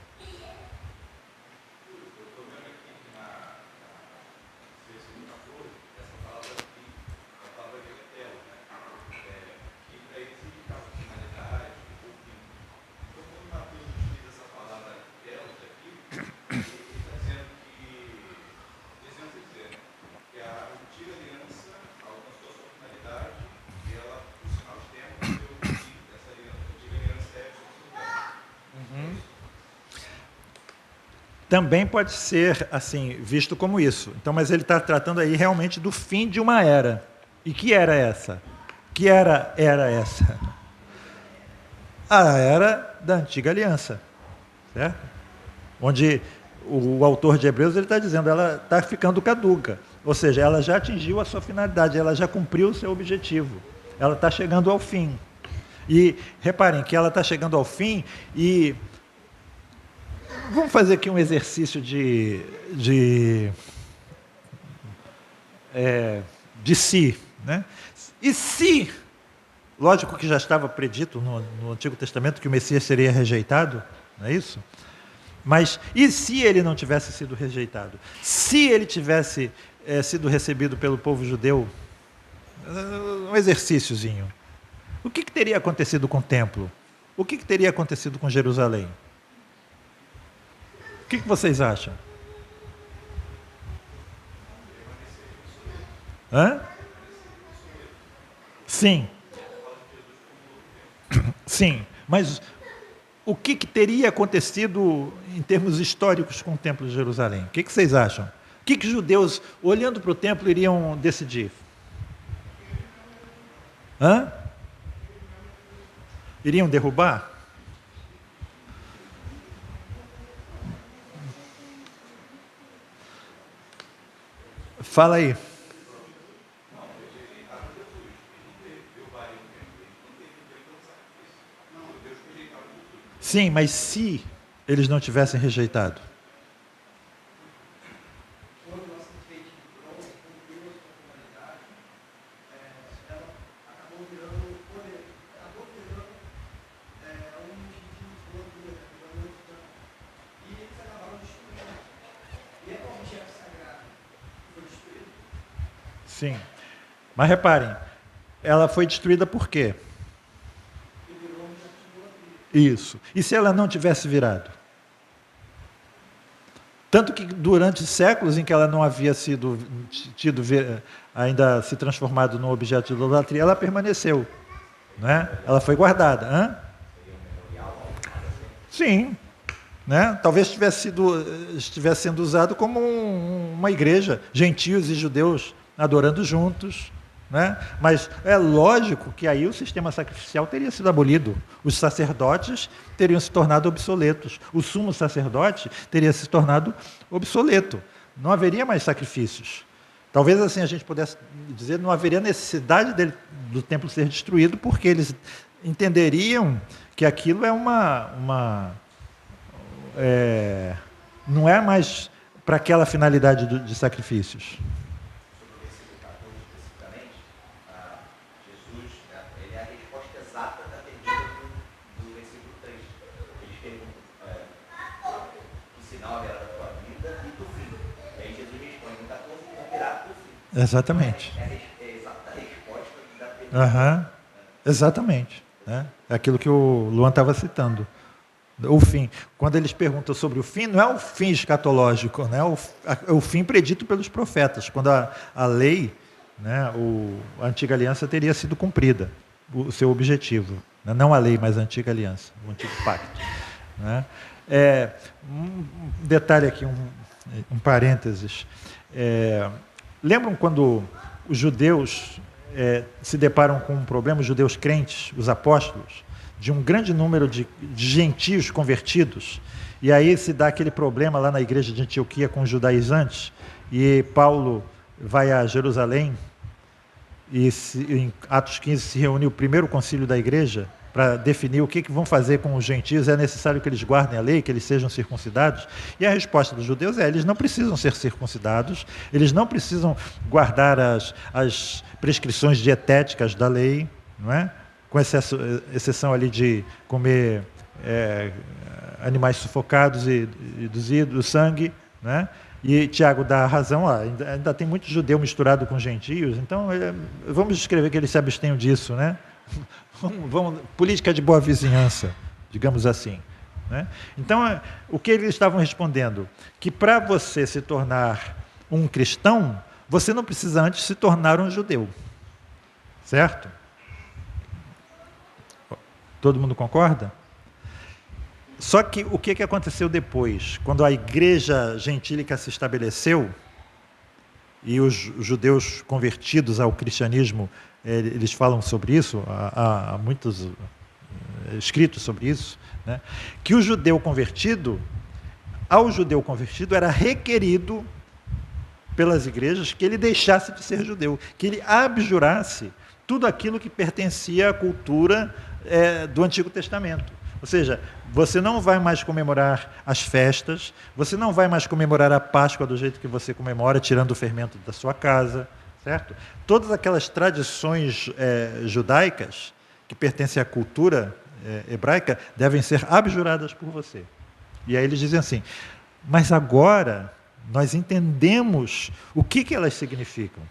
Também pode ser assim visto como isso. Então, mas ele está tratando aí realmente do fim de uma era. E que era essa? Que era essa? A era da antiga aliança, certo? Onde o autor de Hebreus ele está dizendo, ela está ficando caduca. Ou seja, ela já atingiu a sua finalidade, ela já cumpriu o seu objetivo. Ela está chegando ao fim. E reparem que ela está chegando ao fim e vamos fazer aqui um exercício de si, né? E se, lógico que já estava predito no Antigo Testamento que o Messias seria rejeitado, não é isso? Mas e se ele não tivesse sido rejeitado? Se ele tivesse sido recebido pelo povo judeu, um exercíciozinho, o que teria acontecido com o templo? O que teria acontecido com Jerusalém? O que vocês acham? Hã? Sim. Sim, mas o que teria acontecido em termos históricos com o Templo de Jerusalém? O que vocês acham? O que os judeus, olhando para o templo, iriam decidir? Hã? Iriam derrubar? Fala aí. Sim, mas se eles não tivessem rejeitado? Sim. Mas reparem, ela foi destruída por quê? Isso. E se ela não tivesse virado? Tanto que durante séculos em que ela não havia ainda se transformado num objeto de idolatria, ela permaneceu, né? Ela foi guardada. Hã? Sim, né? Talvez estivesse sendo usado como uma igreja, gentios e judeus adorando juntos, né? Mas é lógico que aí o sistema sacrificial teria sido abolido, os sacerdotes teriam se tornado obsoletos, o sumo sacerdote teria se tornado obsoleto, não haveria mais sacrifícios. Talvez assim a gente pudesse dizer, não haveria necessidade do templo ser destruído, porque eles entenderiam que aquilo é não é mais para aquela finalidade de sacrifícios. Sobre o versículo 14 especificamente, Jesus, ele é a resposta exata da pergunta do versículo 3. Eles perguntam que sinal haverá da tua vida e do fim. E aí Jesus responde no 14, não virá do fim. Exatamente. É a exata resposta da pergunta. Exatamente. Né? É aquilo que o Luan estava citando. O fim. Quando eles perguntam sobre o fim, não é o fim escatológico, né? É o fim predito pelos profetas, quando a lei, né, a antiga aliança teria sido cumprida, o seu objetivo. Né? Não a lei, mas a antiga aliança, o antigo pacto. Né? Um detalhe aqui, um parênteses. Lembram quando os judeus se deparam com um problema, os judeus crentes, os apóstolos, de um grande número de gentios convertidos, e aí se dá aquele problema lá na igreja de Antioquia com os judaizantes, e Paulo vai a Jerusalém, e em Atos 15 se reúne o primeiro concílio da igreja, para definir o que vão fazer com os gentios, é necessário que eles guardem a lei, que eles sejam circuncidados, e a resposta dos judeus eles não precisam ser circuncidados, eles não precisam guardar as prescrições dietéticas da lei, não é? Com exceção ali de comer animais sufocados e do sangue, né? E Tiago dá a razão, ainda tem muito judeu misturado com gentios, então vamos escrever que eles se abstenham disso, né? Política de boa vizinhança, digamos assim. Né? Então, o que eles estavam respondendo? Que para você se tornar um cristão, você não precisa antes se tornar um judeu. Certo? Todo mundo concorda? Só que o que aconteceu depois? Quando a igreja gentílica se estabeleceu e os judeus convertidos ao cristianismo, eles falam sobre isso, há muitos escritos sobre isso, né? Que ao judeu convertido era requerido pelas igrejas que ele deixasse de ser judeu, que ele abjurasse tudo aquilo que pertencia à cultura do Antigo Testamento. Ou seja, você não vai mais comemorar as festas, você não vai mais comemorar a Páscoa do jeito que você comemora, tirando o fermento da sua casa, certo? Todas aquelas tradições judaicas que pertencem à cultura hebraica devem ser abjuradas por você. E aí eles dizem assim, mas agora nós entendemos o que elas significam.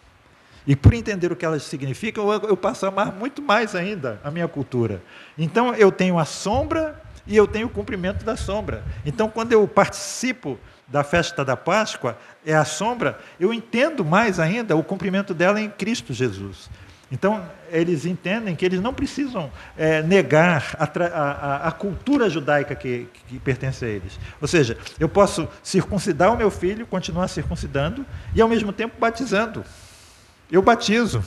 E por entender o que elas significam, eu passo a amar muito mais ainda a minha cultura. Então eu tenho a sombra e eu tenho o cumprimento da sombra. Então quando eu participo da festa da Páscoa, é a sombra, eu entendo mais ainda o cumprimento dela em Cristo Jesus. Então eles entendem que eles não precisam negar a cultura judaica que pertence a eles. Ou seja, eu posso circuncidar o meu filho, continuar circuncidando e ao mesmo tempo batizando. Eu batizo.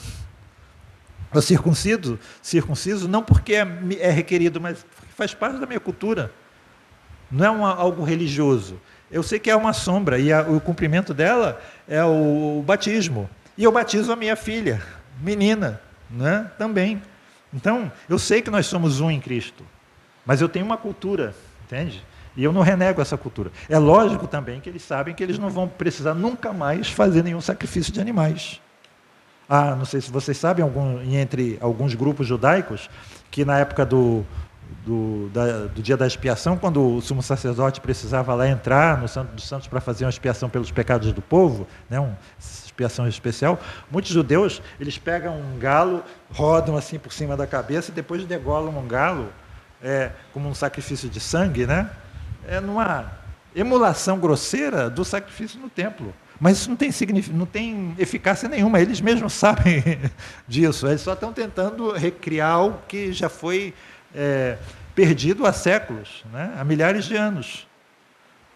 Eu circunciso não porque é requerido, mas porque faz parte da minha cultura. Não é algo religioso. Eu sei que é uma sombra, e o cumprimento dela é o batismo. E eu batizo a minha filha, menina, né? Também. Então, eu sei que nós somos um em Cristo, mas eu tenho uma cultura, entende? E eu não renego essa cultura. É lógico também que eles sabem que eles não vão precisar nunca mais fazer nenhum sacrifício de animais. Não sei se vocês sabem, entre alguns grupos judaicos, que na época do dia da expiação, quando o sumo sacerdote precisava lá entrar no Santo dos Santos para fazer uma expiação pelos pecados do povo, né, uma expiação especial, muitos judeus, eles pegam um galo, rodam assim por cima da cabeça e depois degolam um galo, como um sacrifício de sangue, né? emulação grosseira do sacrifício no templo. Mas isso não tem eficácia nenhuma, eles mesmos sabem disso. Eles só estão tentando recriar algo que já foi perdido há séculos, né? Há milhares de anos.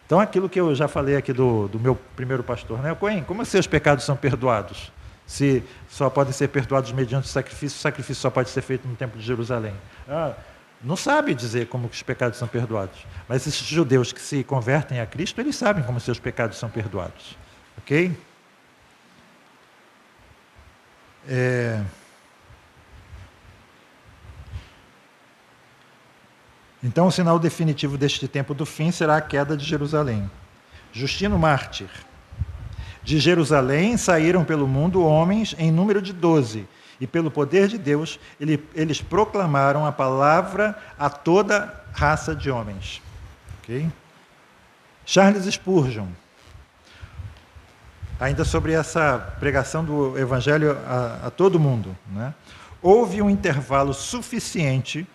Então, aquilo que eu já falei aqui do meu primeiro pastor, né? Cohen, como assim os pecados são perdoados? Se só podem ser perdoados mediante o sacrifício só pode ser feito no Templo de Jerusalém. Não sabe dizer como que os pecados são perdoados. Mas esses judeus que se convertem a Cristo, eles sabem como seus pecados são perdoados. Ok? Então, o sinal definitivo deste tempo do fim será a queda de Jerusalém. Justino Mártir. De Jerusalém saíram pelo mundo homens em número de 12, e pelo poder de Deus, eles proclamaram a palavra a toda raça de homens. Okay? Charles Spurgeon, ainda sobre essa pregação do Evangelho a todo mundo, né? Houve um intervalo suficiente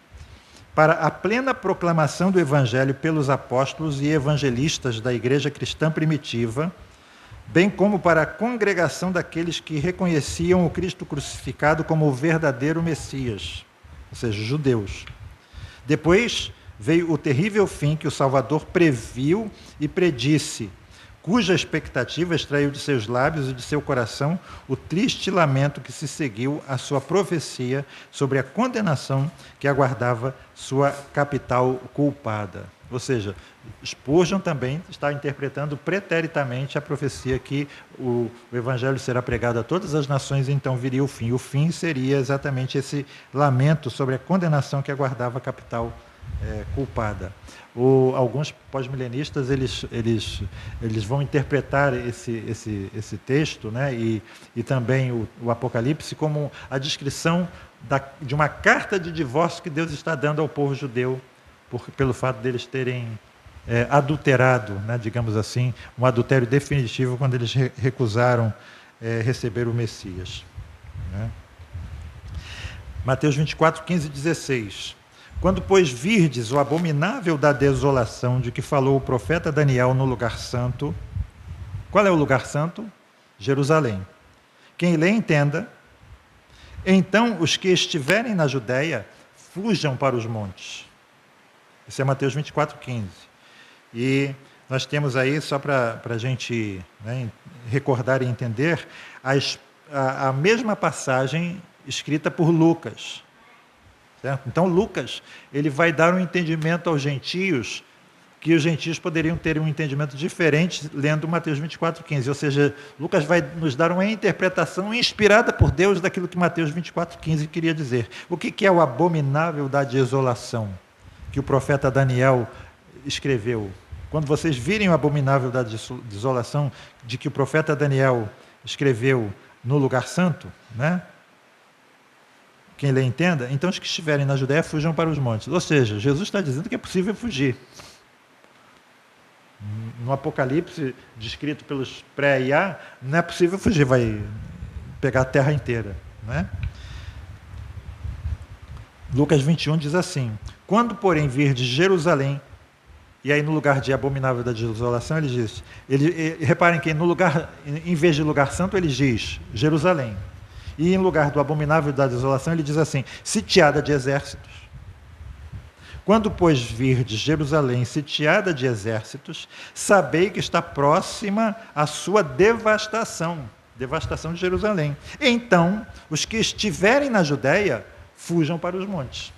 para a plena proclamação do Evangelho pelos apóstolos e evangelistas da igreja cristã primitiva, bem como para a congregação daqueles que reconheciam o Cristo crucificado como o verdadeiro Messias, ou seja, judeus. Depois veio o terrível fim que o Salvador previu e predisse, cuja expectativa extraiu de seus lábios e de seu coração o triste lamento que se seguiu à sua profecia sobre a condenação que aguardava sua capital culpada. Ou seja, Spurgeon também está interpretando preteritamente a profecia que o Evangelho será pregado a todas as nações e então viria o fim. O fim seria exatamente esse lamento sobre a condenação que aguardava a capital culpada. Alguns pós-milenistas eles vão interpretar esse texto, né, e também o Apocalipse como a descrição de uma carta de divórcio que Deus está dando ao povo judeu pelo fato deles terem adulterado, né, digamos assim, um adultério definitivo quando eles recusaram receber o Messias. Né? Mateus 24, 15 e 16. Quando, pois, virdes o abominável da desolação de que falou o profeta Daniel no lugar santo, qual é o lugar santo? Jerusalém. Quem lê, entenda. Então, os que estiverem na Judéia, fujam para os montes. Isso é Mateus 24, 15. E nós temos aí, só para a gente, né, recordar e entender, a mesma passagem escrita por Lucas. Certo? Então, Lucas ele vai dar um entendimento aos gentios, que os gentios poderiam ter um entendimento diferente lendo Mateus 24, 15. Ou seja, Lucas vai nos dar uma interpretação inspirada por Deus daquilo que Mateus 24, 15 queria dizer. O que é o abominável da desolação que o profeta Daniel escreveu? Quando vocês virem o abominável da desolação de que o profeta Daniel escreveu no lugar santo, né? Quem lê, entenda. Então, os que estiverem na Judéia, fujam para os montes. Ou seja, Jesus está dizendo que é possível fugir. No Apocalipse, descrito pelos pré-IA, não é possível fugir, vai pegar a terra inteira. Né? Lucas 21 diz assim: quando, porém, vir de Jerusalém, e aí no lugar de abominável da desolação, ele diz, reparem que no lugar, em vez de lugar santo, ele diz Jerusalém. E em lugar do abominável da desolação, ele diz assim, sitiada de exércitos. Quando, pois, virdes Jerusalém sitiada de exércitos, sabei que está próxima a sua devastação de Jerusalém. Então, os que estiverem na Judéia, fujam para os montes.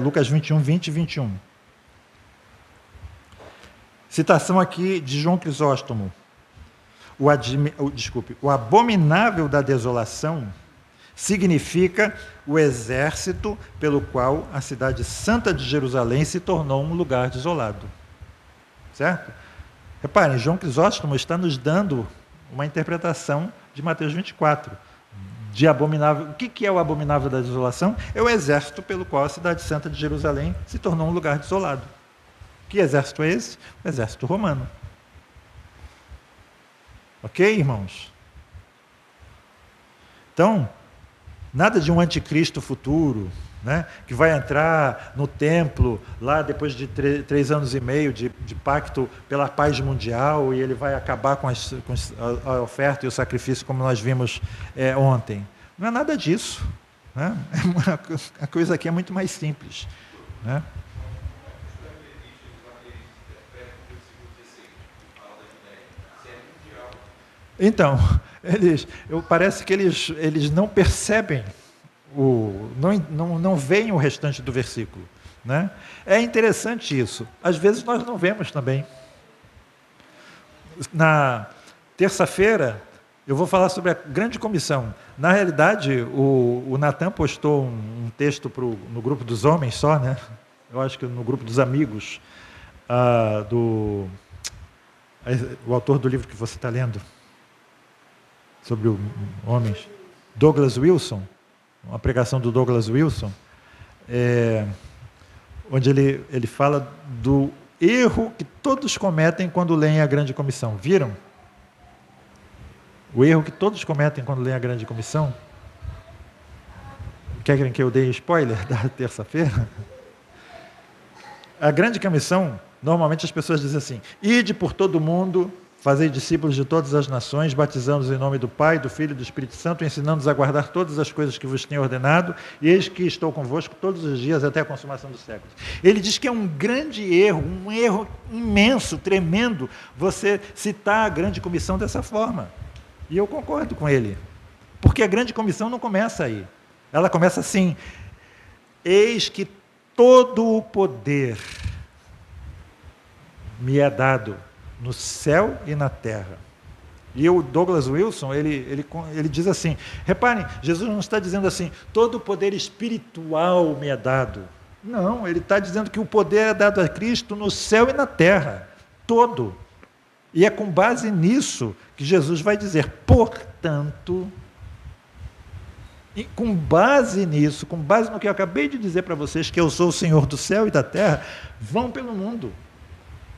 Lucas 21, 20 e 21. Citação aqui de João Crisóstomo. O abominável da desolação significa o exército pelo qual a cidade santa de Jerusalém se tornou um lugar desolado. Certo? Reparem, João Crisóstomo está nos dando uma interpretação de Mateus 24. De abominável. O que é o abominável da desolação? É o exército pelo qual a cidade santa de Jerusalém se tornou um lugar desolado. Que exército é esse? O exército romano. Ok, irmãos? Então, nada de um anticristo futuro, né? Que vai entrar no templo, lá depois de 3 anos e meio de pacto pela paz mundial, e ele vai acabar com a oferta e o sacrifício, como nós vimos ontem. Não é nada disso, né? A coisa aqui é muito mais simples, né? Então, parece que eles não percebem, não veem o restante do versículo, né? É interessante isso. Às vezes nós não vemos também. Na terça-feira, eu vou falar sobre a grande comissão. Na realidade, o Natan postou um texto no grupo dos homens só, né? Eu acho que no grupo dos amigos, o autor do livro que você está lendo, sobre homens, Douglas Wilson, uma pregação do Douglas Wilson, onde ele fala do erro que todos cometem quando leem a grande comissão. Viram? O erro que todos cometem quando leem a grande comissão? Querem que eu dê spoiler da terça-feira? A grande comissão, normalmente as pessoas dizem assim: ide por todo mundo, fazei discípulos de todas as nações, batizando-os em nome do Pai, do Filho e do Espírito Santo, ensinando-os a guardar todas as coisas que vos tenho ordenado, e eis que estou convosco todos os dias até a consumação dos séculos. Ele diz que é um grande erro, um erro imenso, tremendo, você citar a grande comissão dessa forma. E eu concordo com ele, porque a grande comissão não começa aí. Ela começa assim: eis que todo o poder me é dado no céu e na terra. E o Douglas Wilson, ele diz assim, reparem, Jesus não está dizendo assim, todo o poder espiritual me é dado. Não, ele está dizendo que o poder é dado a Cristo no céu e na terra, todo. E é com base nisso que Jesus vai dizer, portanto, e com base nisso, com base no que eu acabei de dizer para vocês, que eu sou o Senhor do céu e da terra, vão pelo mundo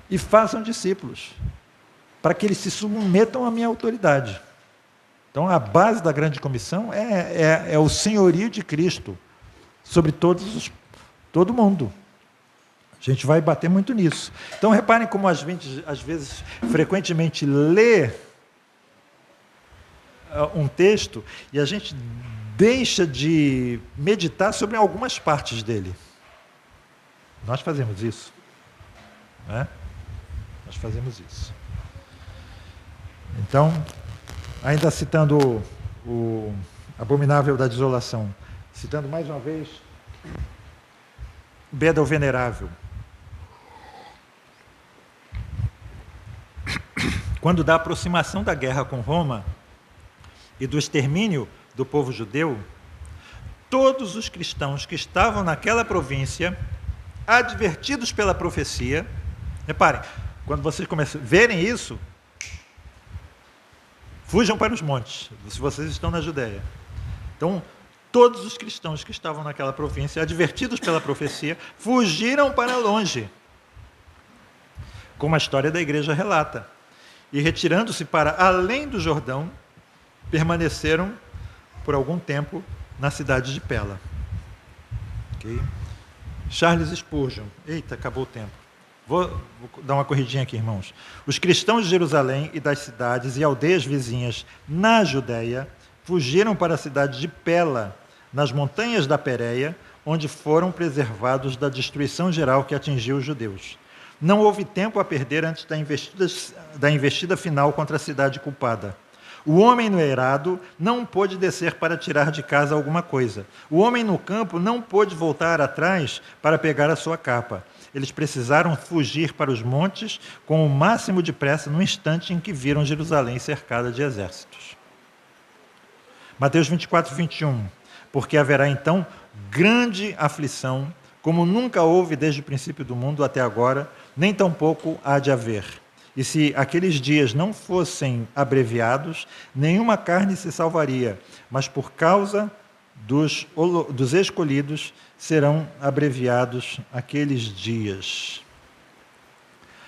e façam discípulos, para que eles se submetam à minha autoridade. Então, a base da grande comissão é o senhorio de Cristo sobre todo mundo. A gente vai bater muito nisso. Então, reparem como às vezes, frequentemente, lê um texto e a gente deixa de meditar sobre algumas partes dele. Nós fazemos isso, né? Nós fazemos isso. Então, ainda citando o abominável da desolação, citando mais uma vez Beda o Venerável. Quando da aproximação da guerra com Roma e do extermínio do povo judeu, todos os cristãos que estavam naquela província, advertidos pela profecia, reparem, quando vocês começam a verem isso, fujam para os montes, se vocês estão na Judéia. Então, todos os cristãos que estavam naquela província, advertidos pela profecia, fugiram para longe, como a história da igreja relata. E retirando-se para além do Jordão, permaneceram por algum tempo na cidade de Pela. Okay? Charles Spurgeon. Eita, acabou o tempo. Vou dar uma corridinha aqui, irmãos. Os cristãos de Jerusalém e das cidades e aldeias vizinhas na Judéia fugiram para a cidade de Pela, nas montanhas da Pérea, onde foram preservados da destruição geral que atingiu os judeus. Não houve tempo a perder antes da investida final contra a cidade culpada. O homem no eirado não pôde descer para tirar de casa alguma coisa. O homem no campo não pôde voltar atrás para pegar a sua capa. Eles precisaram fugir para os montes com o máximo de pressa no instante em que viram Jerusalém cercada de exércitos. Mateus 24, 21. Porque haverá então grande aflição, como nunca houve desde o princípio do mundo até agora, nem tampouco há de haver. E se aqueles dias não fossem abreviados, nenhuma carne se salvaria, mas por causa dos escolhidos serão abreviados aqueles dias.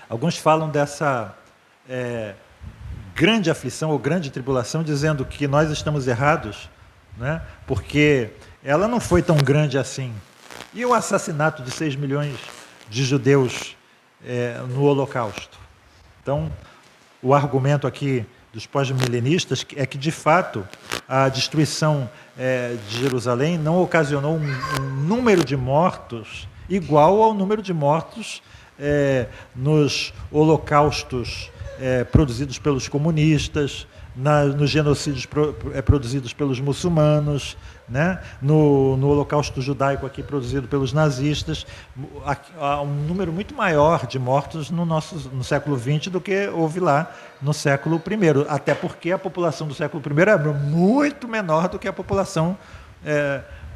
Alguns falam dessa grande aflição ou grande tribulação, dizendo que nós estamos errados, né? Porque ela não foi tão grande assim. E o assassinato de 6 milhões de judeus no Holocausto. Então, o argumento aqui dos pós-milenistas é que, de fato, a destruição de Jerusalém não ocasionou um número de mortos igual ao número de mortos nos holocaustos produzidos pelos comunistas, nos genocídios produzidos pelos muçulmanos, né? no Holocausto judaico aqui produzido pelos nazistas. Há um número muito maior de mortos no século XX do que houve lá no século I, até porque a população do século I era muito menor do que a população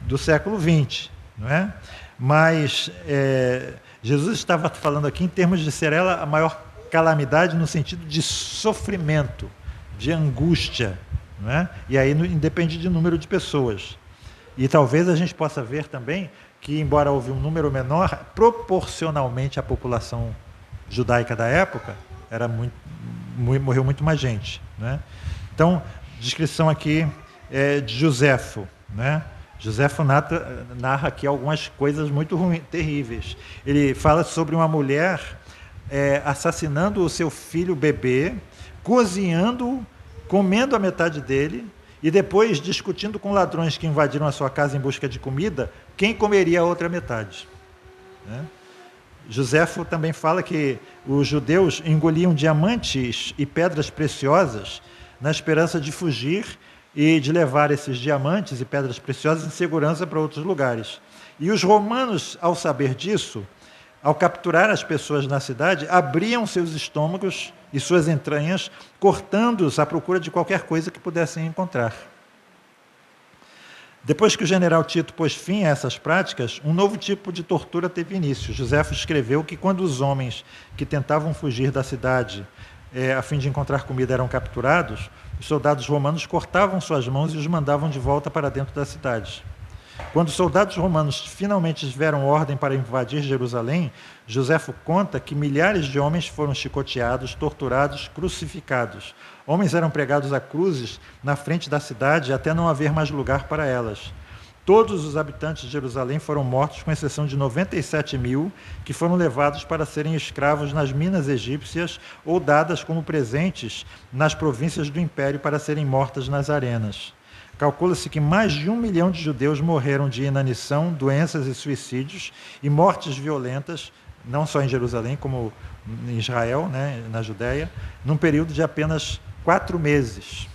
do século XX. Não é? Mas Jesus estava falando aqui em termos de ser ela a maior calamidade no sentido de sofrimento, de angústia, não é? E aí independe de número de pessoas. E talvez a gente possa ver também que, embora houve um número menor, proporcionalmente à população judaica da época, morreu muito mais gente, né? Então, descrição aqui de Joséfo, né? Joséfo narra aqui algumas coisas muito terríveis. Ele fala sobre uma mulher assassinando o seu filho bebê, cozinhando-o, comendo a metade dele, e depois discutindo com ladrões que invadiram a sua casa em busca de comida, quem comeria a outra metade. Né? Joséfo também fala que os judeus engoliam diamantes e pedras preciosas na esperança de fugir e de levar esses diamantes e pedras preciosas em segurança para outros lugares. E os romanos, ao saber disso, ao capturar as pessoas na cidade, abriam seus estômagos e suas entranhas, cortando-os à procura de qualquer coisa que pudessem encontrar. Depois que o general Tito pôs fim a essas práticas, um novo tipo de tortura teve início. Joséfo escreveu que quando os homens que tentavam fugir da cidade a fim de encontrar comida eram capturados, os soldados romanos cortavam suas mãos e os mandavam de volta para dentro da cidade. Quando os soldados romanos finalmente tiveram ordem para invadir Jerusalém, Joséfo conta que milhares de homens foram chicoteados, torturados, crucificados. Homens eram pregados a cruzes na frente da cidade até não haver mais lugar para elas. Todos os habitantes de Jerusalém foram mortos, com exceção de 97.000, que foram levados para serem escravos nas minas egípcias ou dadas como presentes nas províncias do império para serem mortas nas arenas. Calcula-se que mais de 1 milhão de judeus morreram de inanição, doenças e suicídios, e mortes violentas, não só em Jerusalém, como em Israel, né, na Judéia, num período de apenas 4 meses.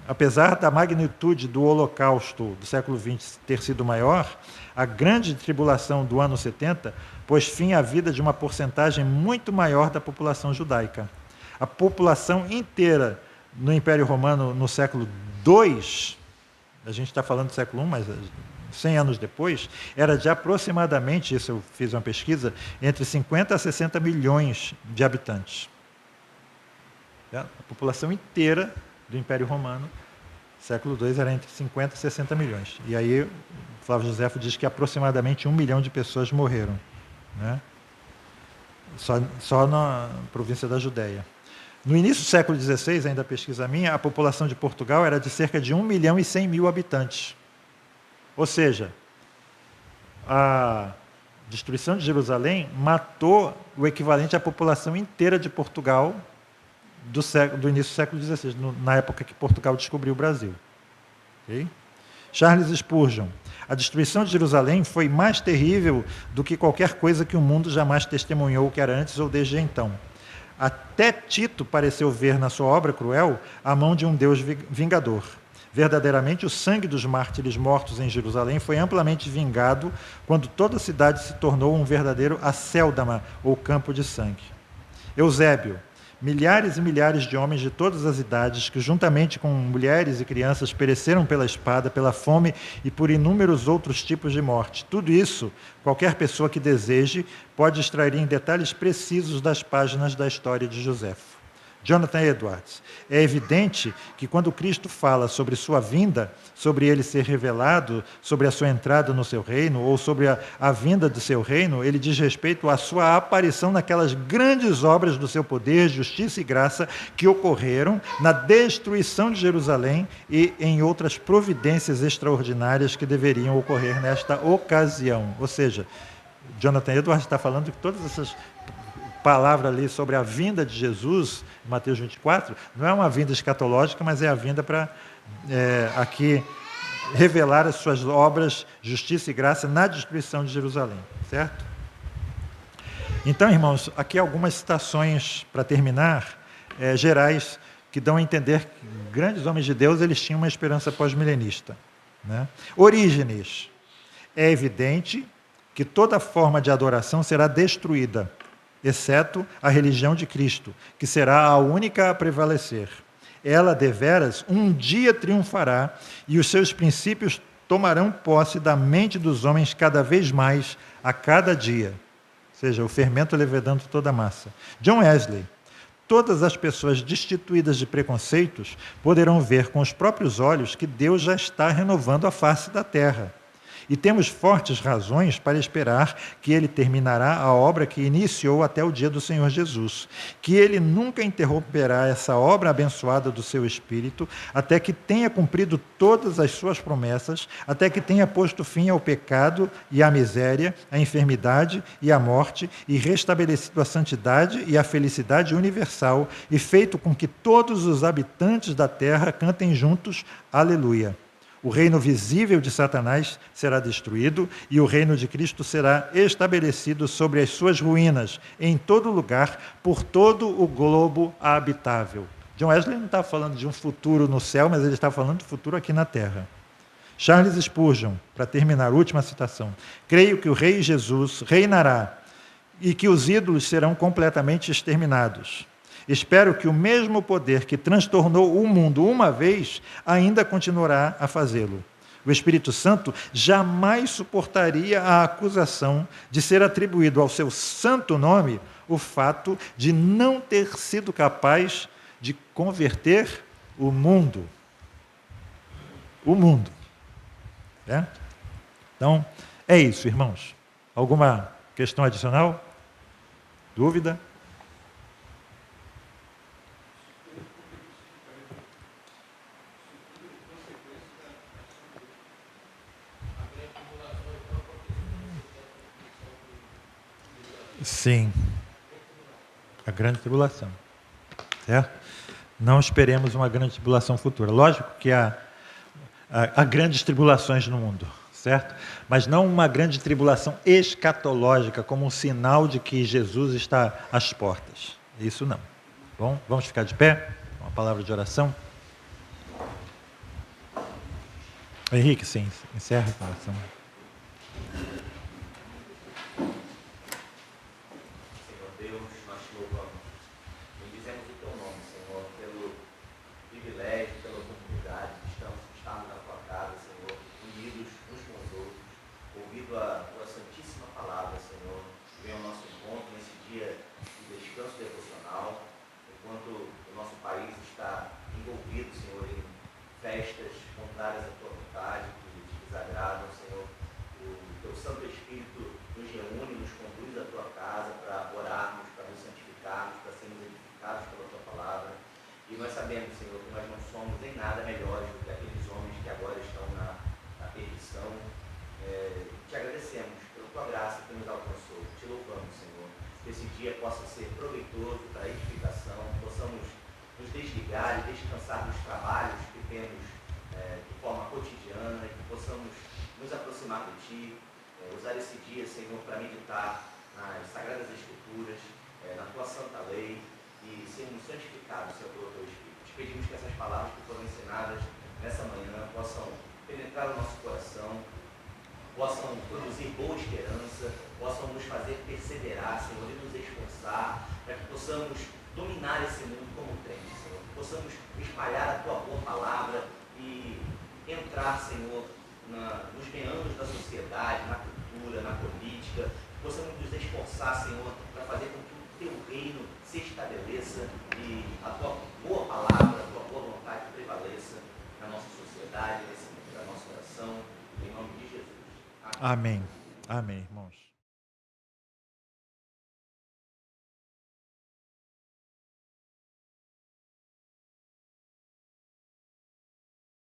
Apesar da magnitude do Holocausto do século XX ter sido maior, a grande tribulação do ano 70 pôs fim à vida de uma porcentagem muito maior da população judaica. A população inteira no Império Romano, no século II, a gente está falando do século I, mas 100 anos depois, era de aproximadamente, isso eu fiz uma pesquisa, entre 50 a 60 milhões de habitantes. A população inteira do Império Romano, século II, era entre 50 e 60 milhões. E aí, Flávio Joséfo diz que aproximadamente 1 milhão de pessoas morreram, né? Só na província da Judéia. No início do século XVI, ainda pesquisa minha, a população de Portugal era de cerca de 1 milhão e 100 mil habitantes. Ou seja, a destruição de Jerusalém matou o equivalente à população inteira de Portugal do início do século XVI, na época que Portugal descobriu o Brasil. Okay? Charles Spurgeon. A destruição de Jerusalém foi mais terrível do que qualquer coisa que o mundo jamais testemunhou, quer antes ou desde então. Até Tito pareceu ver na sua obra cruel a mão de um Deus vingador. Verdadeiramente, o sangue dos mártires mortos em Jerusalém foi amplamente vingado quando toda a cidade se tornou um verdadeiro acéldama, ou campo de sangue. Eusébio. Milhares e milhares de homens de todas as idades, que juntamente com mulheres e crianças pereceram pela espada, pela fome e por inúmeros outros tipos de morte. Tudo isso, qualquer pessoa que deseje, pode extrair em detalhes precisos das páginas da história de Joséfo. Jonathan Edwards, é evidente que quando Cristo fala sobre sua vinda, sobre ele ser revelado, sobre a sua entrada no seu reino, ou sobre a vinda do seu reino, ele diz respeito à sua aparição naquelas grandes obras do seu poder, justiça e graça que ocorreram na destruição de Jerusalém e em outras providências extraordinárias que deveriam ocorrer nesta ocasião. Ou seja, Jonathan Edwards está falando que todas essas palavras ali sobre a vinda de Jesus, Mateus 24, não é uma vinda escatológica, mas é a vinda para aqui revelar as suas obras, justiça e graça na destruição de Jerusalém, certo? Então, irmãos, aqui algumas citações para terminar, gerais, que dão a entender que grandes homens de Deus eles tinham uma esperança pós-milenista, né? Orígenes, é evidente que toda forma de adoração será destruída, exceto a religião de Cristo, que será a única a prevalecer. Ela, deveras, um dia triunfará e os seus princípios tomarão posse da mente dos homens cada vez mais, a cada dia. Ou seja, o fermento levedando toda a massa. John Wesley, todas as pessoas destituídas de preconceitos poderão ver com os próprios olhos que Deus já está renovando a face da terra. E temos fortes razões para esperar que ele terminará a obra que iniciou até o dia do Senhor Jesus, que ele nunca interromperá essa obra abençoada do seu Espírito, até que tenha cumprido todas as suas promessas, até que tenha posto fim ao pecado e à miséria, à enfermidade e à morte, e restabelecido a santidade e a felicidade universal, e feito com que todos os habitantes da terra cantem juntos, aleluia. O reino visível de Satanás será destruído e o reino de Cristo será estabelecido sobre as suas ruínas, em todo lugar, por todo o globo habitável. John Wesley não está falando de um futuro no céu, mas ele está falando de futuro aqui na terra. Charles Spurgeon, para terminar, última citação. Creio que o Rei Jesus reinará e que os ídolos serão completamente exterminados. Espero que o mesmo poder que transtornou o mundo uma vez ainda continuará a fazê-lo. O Espírito Santo jamais suportaria a acusação de ser atribuído ao seu santo nome o fato de não ter sido capaz de converter o mundo. O mundo. Certo? Então, é isso, irmãos. Alguma questão adicional? Dúvida? Sim, a grande tribulação, certo? Não esperemos uma grande tribulação futura. Lógico que há grandes tribulações no mundo, certo? Mas não uma grande tribulação escatológica como um sinal de que Jesus está às portas. Isso não. Bom, vamos ficar de pé? Uma palavra de oração. Henrique, sim, encerra a oração. Possamos nos esforçar, Senhor, para fazer com que o Teu reino se estabeleça e a Tua Amém. Amém, irmãos.